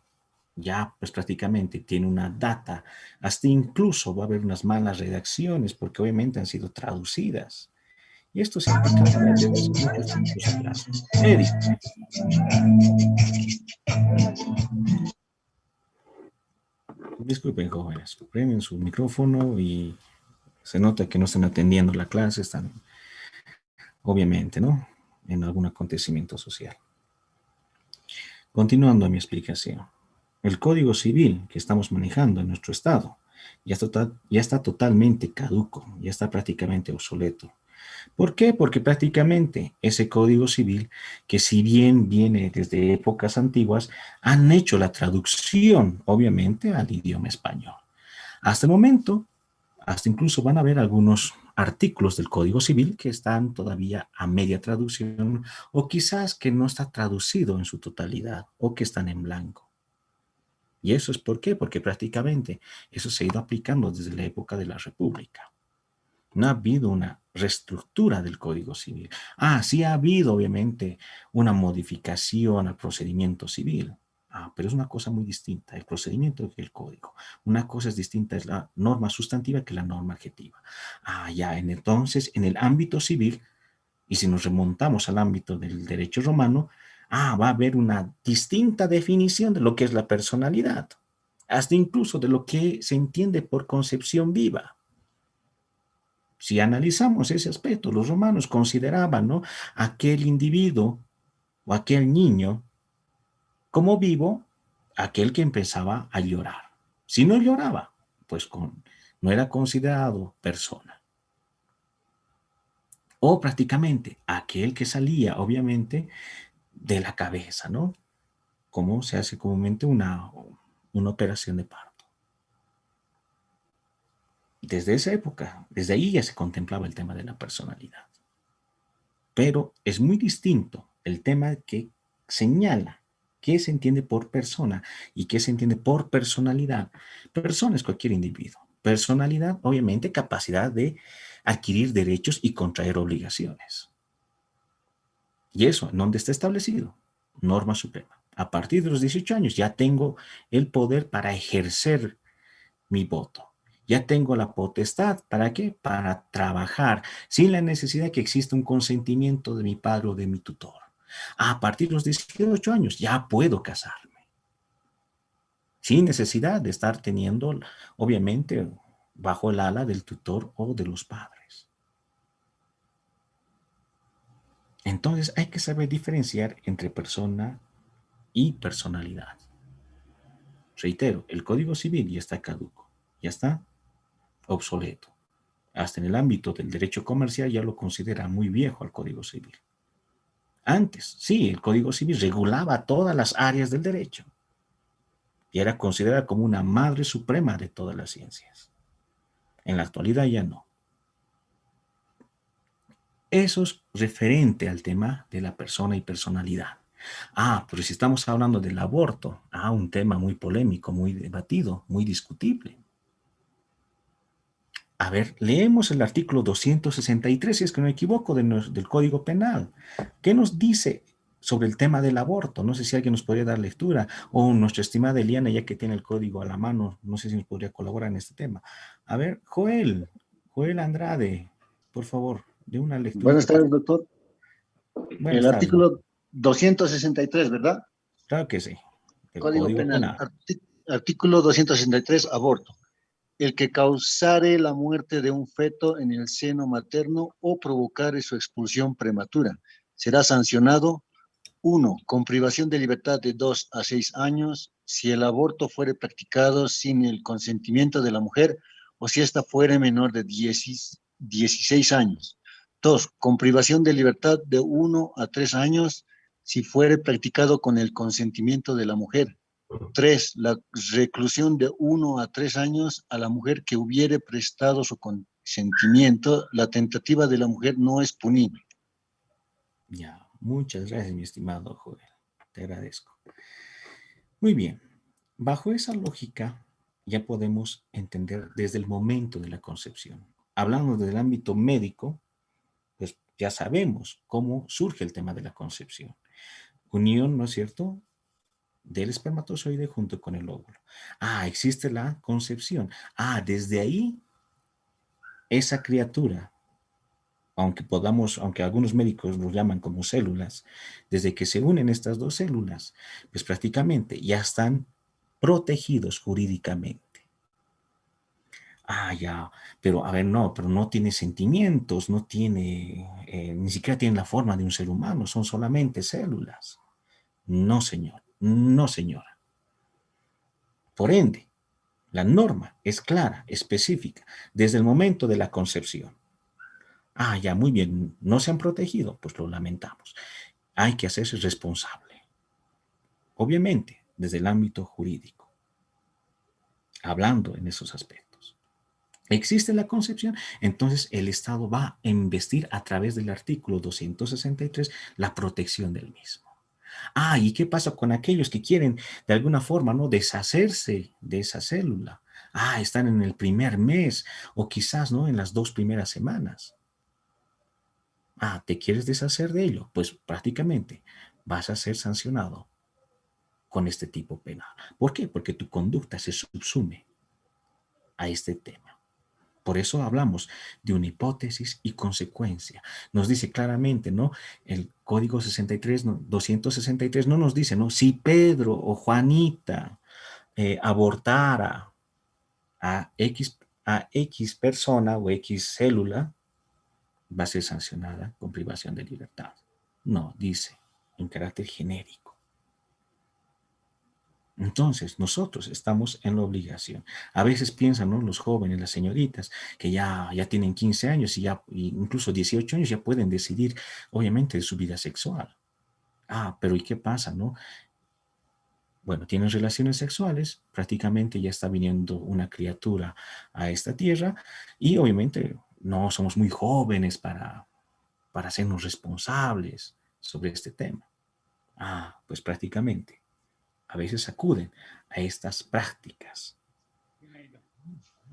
ya pues prácticamente tiene una data, hasta incluso va a haber unas malas redacciones porque obviamente han sido traducidas Y esto se aplicaba desde hace muchos tiempos atrás. Eddie. Disculpen, jóvenes, premien su micrófono y se nota que no están atendiendo la clase, están, obviamente, ¿no?, en algún acontecimiento social. Continuando mi explicación. El Código Civil que estamos manejando en nuestro estado ya está totalmente caduco, ya está prácticamente obsoleto. ¿Por qué? Porque prácticamente ese Código Civil, que si bien viene desde épocas antiguas, han hecho la traducción, obviamente, al idioma español. Hasta el momento, hasta incluso van a haber algunos artículos del Código Civil que están todavía a media traducción o quizás que no está traducido en su totalidad o que están en blanco. ¿Y eso es por qué? Porque prácticamente eso se ha ido aplicando desde la época de la República. No ha habido una reestructura del Código Civil. Sí ha habido, obviamente, una modificación al procedimiento civil. Pero es una cosa muy distinta, el procedimiento que el código. Una cosa es distinta, es la norma sustantiva que la norma adjetiva. Entonces, en el ámbito civil, y si nos remontamos al ámbito del derecho romano, va a haber una distinta definición de lo que es la personalidad, hasta incluso de lo que se entiende por concepción viva. Si analizamos ese aspecto, los romanos consideraban, ¿no?, aquel individuo o aquel niño como vivo, aquel que empezaba a llorar. Si no lloraba, pues no era considerado persona. O prácticamente aquel que salía, obviamente, de la cabeza, ¿no?, como se hace comúnmente una operación de parto. Desde esa época, desde ahí ya se contemplaba el tema de la personalidad. Pero es muy distinto el tema que señala qué se entiende por persona y qué se entiende por personalidad. Persona es cualquier individuo. Personalidad, obviamente, capacidad de adquirir derechos y contraer obligaciones. Y eso, ¿en dónde está establecido? Norma suprema. A partir de los 18 años ya tengo el poder para ejercer mi voto. Ya tengo la potestad, ¿para qué? Para trabajar, sin la necesidad que exista un consentimiento de mi padre o de mi tutor. A partir de los 18 años ya puedo casarme, sin necesidad de estar teniendo, obviamente, bajo el ala del tutor o de los padres. Entonces hay que saber diferenciar entre persona y personalidad. Reitero, el Código Civil ya está caduco, ya está obsoleto. Hasta en el ámbito del derecho comercial ya lo considera muy viejo al Código Civil. Antes, sí, el Código Civil regulaba todas las áreas del derecho y era considerada como una madre suprema de todas las ciencias. En la actualidad ya no. Eso es referente al tema de la persona y personalidad. Pero si estamos hablando del aborto, un tema muy polémico, muy debatido, muy discutible. A ver, leemos el artículo 263, si es que no me equivoco, del Código Penal. ¿Qué nos dice sobre el tema del aborto? No sé si alguien nos podría dar lectura, o nuestra estimada Eliana, ya que tiene el código a la mano, no sé si nos podría colaborar en este tema. A ver, Joel Andrade, por favor, de una lectura. Buenas tardes, doctor. Buenas El tardes. artículo 263, ¿verdad? Claro que sí. El Código Penal. Artículo 263, aborto. El que causare la muerte de un feto en el seno materno o provocare su expulsión prematura será sancionado: 1. Con privación de libertad de 2 a 6 años, si el aborto fuere practicado sin el consentimiento de la mujer o si ésta fuere menor de 16 años. 2. Con privación de libertad de 1 a 3 años, si fuere practicado con el consentimiento de la mujer. 3. La reclusión de 1 a 3 años a la mujer que hubiere prestado su consentimiento. La tentativa de la mujer no es punible. Ya, muchas gracias, mi estimado Joel. Te agradezco. Muy bien. Bajo esa lógica, ya podemos entender desde el momento de la concepción. Hablando del ámbito médico, pues ya sabemos cómo surge el tema de la concepción. Unión, ¿no es cierto?, del espermatozoide junto con el óvulo. Existe la concepción. Desde ahí, esa criatura aunque algunos médicos los llaman como células, desde que se unen estas dos células, pues prácticamente ya están protegidos jurídicamente. Ah, ya, pero a ver, no, pero no tiene sentimientos, no tiene, ni siquiera tiene la forma de un ser humano, son solamente células. No, señor, no, señora. Por ende, la norma es clara, específica, desde el momento de la concepción. Ah, ya, muy bien, no se han protegido, pues lo lamentamos. Hay que hacerse responsable. Obviamente, desde el ámbito jurídico, hablando en esos aspectos. ¿Existe la concepción? Entonces el Estado va a investir a través del artículo 263 la protección del mismo. Ah, ¿y qué pasa con aquellos que quieren de alguna forma, ¿no?, deshacerse de esa célula? Ah, están en el primer mes o quizás, ¿no?, en las 2 primeras semanas. Ah, ¿te quieres deshacer de ello? Pues prácticamente vas a ser sancionado con este tipo penal. ¿Por qué? Porque tu conducta se subsume a este tema. Por eso hablamos de una hipótesis y consecuencia. Nos dice claramente, ¿no? El Código 63, 263 no nos dice, ¿no? Si Pedro o Juanita abortara a X persona o X célula, va a ser sancionada con privación de libertad. No, dice en carácter genérico. Entonces, nosotros estamos en la obligación. A veces piensan, ¿no?, los jóvenes, las señoritas, que ya tienen 15 años y ya, incluso 18 años, ya pueden decidir, obviamente, de su vida sexual. Ah, pero ¿y qué pasa, no? Bueno, tienen relaciones sexuales, prácticamente ya está viniendo una criatura a esta tierra y obviamente no somos muy jóvenes para hacernos responsables sobre este tema. Ah, pues prácticamente a veces acuden a estas prácticas.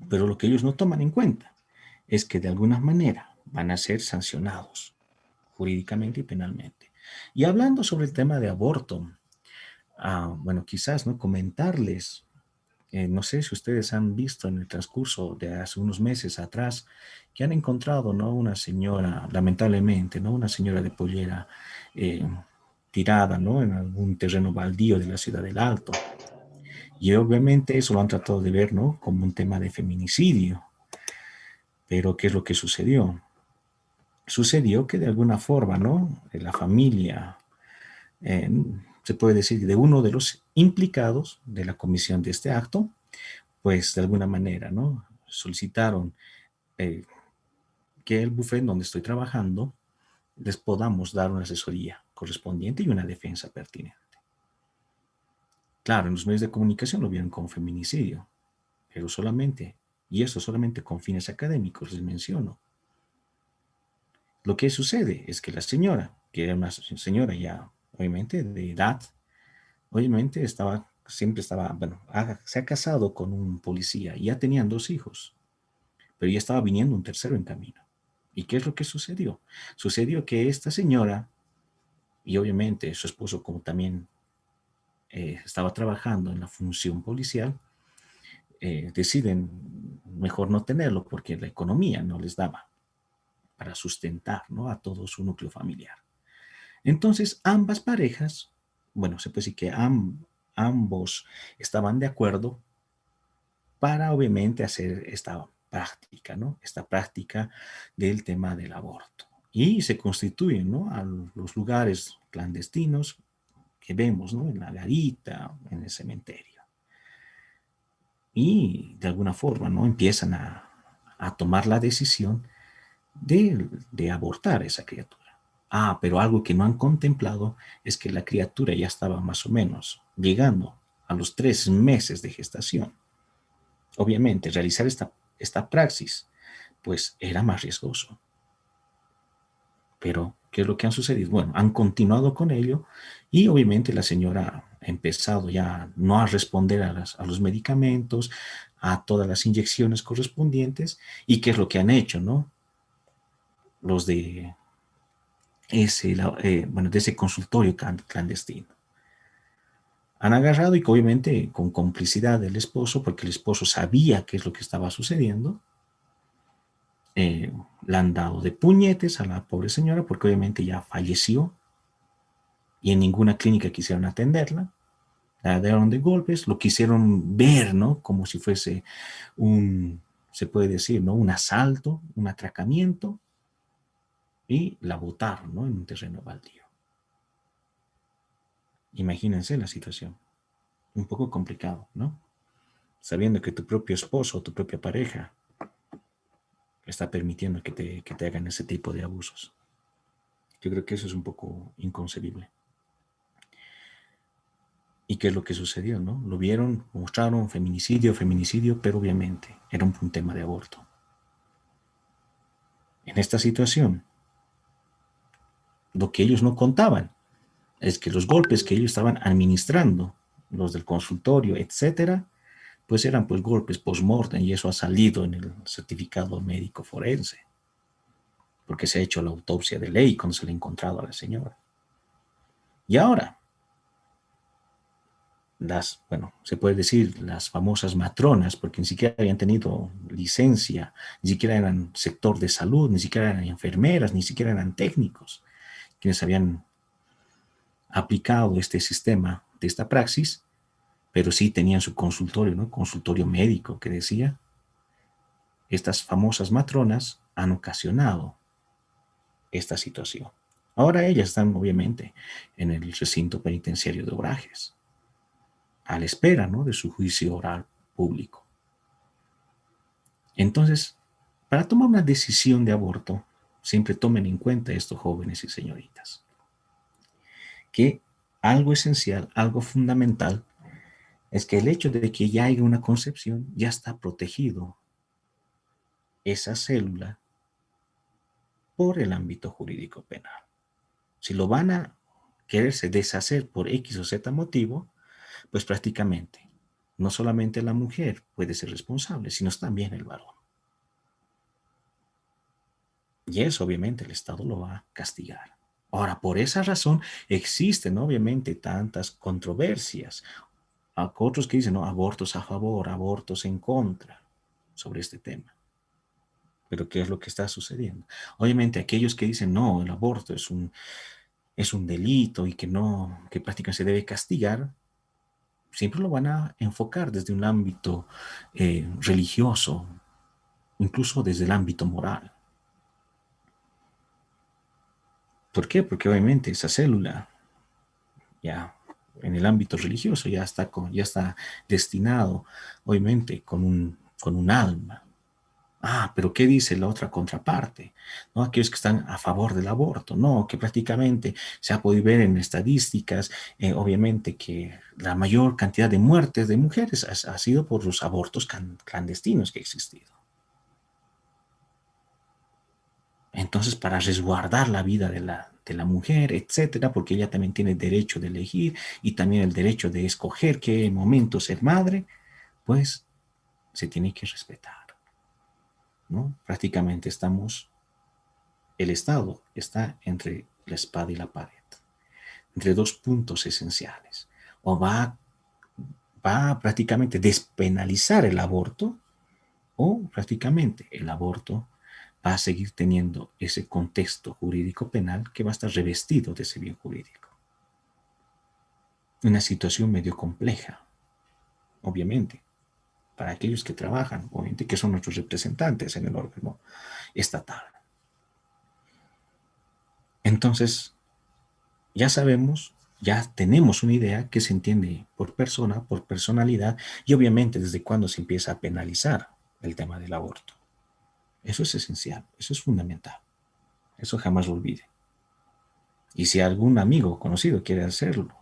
Pero lo que ellos no toman en cuenta es que de alguna manera van a ser sancionados jurídicamente y penalmente. Y hablando sobre el tema de aborto, bueno, quizás, ¿no?, comentarles, no sé si ustedes han visto en el transcurso de hace unos meses atrás, que han encontrado, ¿no?, una señora, lamentablemente, ¿no?, una señora de pollera tirada, ¿no?, en algún terreno baldío de la ciudad del Alto. Y obviamente eso lo han tratado de ver, ¿no?, como un tema de feminicidio. Pero ¿qué es lo que sucedió? Sucedió que de alguna forma, ¿no?, la familia, se puede decir, de uno de los implicados de la comisión de este acto, pues de alguna manera, ¿no?, solicitaron que el bufete donde estoy trabajando les podamos dar una asesoría correspondiente y una defensa pertinente. Claro, en los medios de comunicación lo vieron como feminicidio, pero solamente, y esto solamente con fines académicos, les menciono. Lo que sucede es que la señora, que era una señora ya, obviamente, de edad, obviamente siempre estaba, bueno, se ha casado con un policía y ya tenían 2 hijos, pero ya estaba viniendo un tercero en camino. ¿Y qué es lo que sucedió? Sucedió que esta señora, y obviamente su esposo, como también estaba trabajando en la función policial, deciden mejor no tenerlo porque la economía no les daba para sustentar, ¿no?, a todo su núcleo familiar. Entonces, ambas parejas, bueno, se puede decir que ambos estaban de acuerdo para obviamente hacer esta práctica, ¿no?, esta práctica del tema del aborto. Y se constituyen, ¿no?, a los lugares clandestinos que vemos, ¿no?, en la garita, en el cementerio. Y de alguna forma, ¿no?, empiezan a tomar la decisión de abortar a esa criatura. Ah, pero algo que no han contemplado es que la criatura ya estaba más o menos llegando a los 3 meses de gestación. Obviamente, realizar esta praxis, pues era más riesgoso. Pero, ¿qué es lo que han sucedido? Bueno, han continuado con ello y obviamente la señora ha empezado ya no a responder a los medicamentos, a todas las inyecciones correspondientes. ¿Y qué es lo que han hecho, no? Los de ese consultorio clandestino. Han agarrado y obviamente con complicidad del esposo, porque el esposo sabía qué es lo que estaba sucediendo, Le han dado de puñetes a la pobre señora porque obviamente ya falleció y en ninguna clínica quisieron atenderla. La dieron de golpes, lo quisieron ver, ¿no? Como si fuese se puede decir, ¿no? Un asalto, un atracamiento, y la botaron, ¿no? En un terreno baldío. Imagínense la situación. Un poco complicado, ¿no? Sabiendo que tu propio esposo o tu propia pareja está permitiendo que te hagan ese tipo de abusos. Yo creo que eso es un poco inconcebible. ¿Y qué es lo que sucedió, no? Lo vieron, mostraron feminicidio, pero obviamente era un tema de aborto. En esta situación, lo que ellos no contaban es que los golpes que ellos estaban administrando, los del consultorio, etcétera, pues eran pues golpes post-mortem, y eso ha salido en el certificado médico forense, porque se ha hecho la autopsia de ley cuando se le ha encontrado a la señora. Y ahora, se puede decir las famosas matronas, porque ni siquiera habían tenido licencia, ni siquiera eran sector de salud, ni siquiera eran enfermeras, ni siquiera eran técnicos, quienes habían aplicado este sistema de esta praxis, pero sí tenían su consultorio, ¿no? Consultorio médico, que decía, estas famosas matronas han ocasionado esta situación. Ahora ellas están obviamente en el recinto penitenciario de Obrajes, a la espera, ¿no? De su juicio oral público. Entonces, para tomar una decisión de aborto, siempre tomen en cuenta esto, jóvenes y señoritas, que algo esencial, algo fundamental, es que el hecho de que ya haya una concepción, ya está protegido esa célula por el ámbito jurídico penal. Si lo van a quererse deshacer por X o Z motivo, pues prácticamente no solamente la mujer puede ser responsable, sino también el varón. Y eso obviamente el Estado lo va a castigar. Ahora, por esa razón existen obviamente tantas controversias. Hay otros que dicen, no, abortos a favor, abortos en contra, sobre este tema. Pero ¿qué es lo que está sucediendo? Obviamente aquellos que dicen, no, el aborto es un delito y que prácticamente se debe castigar, siempre lo van a enfocar desde un ámbito religioso, incluso desde el ámbito moral. ¿Por qué? Porque obviamente esa célula, ya en el ámbito religioso, ya está destinado, obviamente, con un alma. Pero ¿qué dice la otra contraparte? ¿No? Aquellos que están a favor del aborto, no, que prácticamente se ha podido ver en estadísticas, obviamente, que la mayor cantidad de muertes de mujeres ha sido por los abortos clandestinos que ha existido. Entonces, para resguardar la vida de la mujer, etcétera, porque ella también tiene el derecho de elegir y también el derecho de escoger qué momento ser madre, pues se tiene que respetar, ¿no? Prácticamente el Estado está entre la espada y la pared, entre dos puntos esenciales. O va a prácticamente despenalizar el aborto, o prácticamente el aborto va a seguir teniendo ese contexto jurídico penal que va a estar revestido de ese bien jurídico. Una situación medio compleja, obviamente, para aquellos que trabajan, obviamente, que son nuestros representantes en el órgano estatal. Entonces, ya sabemos, ya tenemos una idea que se entiende por persona, por personalidad, y obviamente desde cuándo se empieza a penalizar el tema del aborto. Eso es esencial, eso es fundamental. Eso jamás lo olvide. Y si algún amigo conocido quiere hacerlo,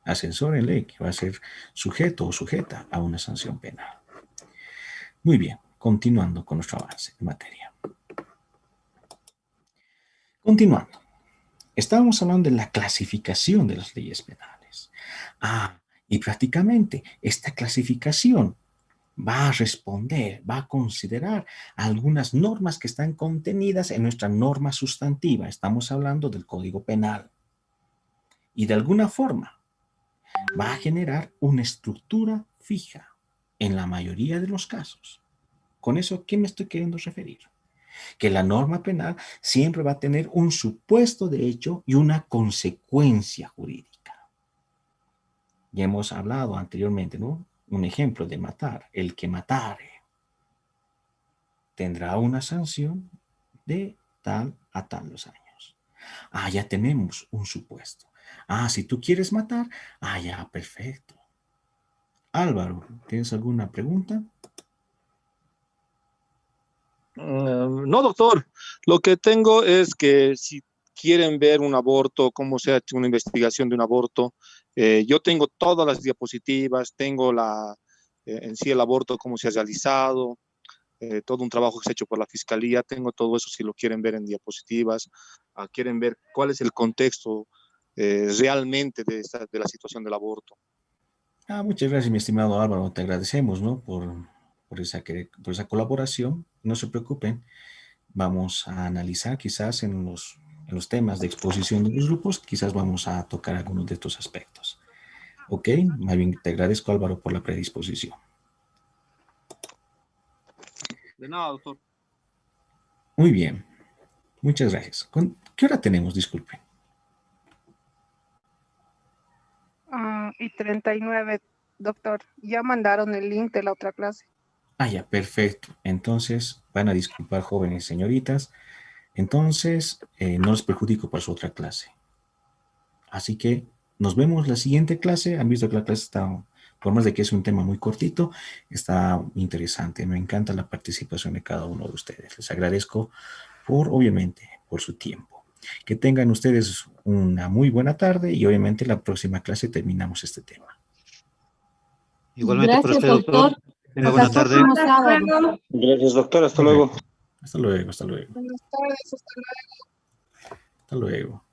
asesórenle que va a ser sujeto o sujeta a una sanción penal. Muy bien, continuando con nuestro avance en materia. Continuando. Estábamos hablando de la clasificación de las leyes penales. Y prácticamente esta clasificación va a responder, va a considerar algunas normas que están contenidas en nuestra norma sustantiva. Estamos hablando del Código Penal. Y de alguna forma va a generar una estructura fija en la mayoría de los casos. ¿Con eso qué me estoy queriendo referir? que la norma penal siempre va a tener un supuesto de hecho y una consecuencia jurídica. Ya hemos hablado anteriormente, ¿no? Un ejemplo de matar. El que matare tendrá una sanción de tal a tal los años. Ah, ya tenemos un supuesto. Ah, si tú quieres matar, ah, ya, perfecto. Álvaro, ¿tienes alguna pregunta? No, doctor. Lo que tengo es que si quieren ver un aborto, cómo se ha hecho una investigación de un aborto, yo tengo todas las diapositivas, tengo en sí el aborto, cómo se ha realizado, todo un trabajo que se ha hecho por la Fiscalía, tengo todo eso si lo quieren ver en diapositivas, quieren ver cuál es el contexto realmente de la situación del aborto. Ah, muchas gracias, mi estimado Álvaro. Te agradecemos, ¿no? por esa colaboración. No se preocupen. Vamos a analizar quizás en los temas de exposición de los grupos, quizás vamos a tocar algunos de estos aspectos. Ok, más bien te agradezco, Álvaro, por la predisposición. De nada, doctor. Muy bien, muchas gracias. ¿Qué hora tenemos? Disculpen. Y 39, doctor. Ya mandaron el link de la otra clase. Ah, ya, perfecto. Entonces, van a disculpar, jóvenes señoritas. Entonces, no les perjudico para su otra clase. Así que nos vemos la siguiente clase. Han visto que la clase está, por más de que es un tema muy cortito, está interesante. Me encanta la participación de cada uno de ustedes. Les agradezco obviamente, por su tiempo. Que tengan ustedes una muy buena tarde y obviamente la próxima clase terminamos este tema. Igualmente para usted, doctor. Buena tarde. Gracias, doctor. Hasta luego. Hasta luego, hasta luego. Buenas tardes, hasta luego. Hasta luego.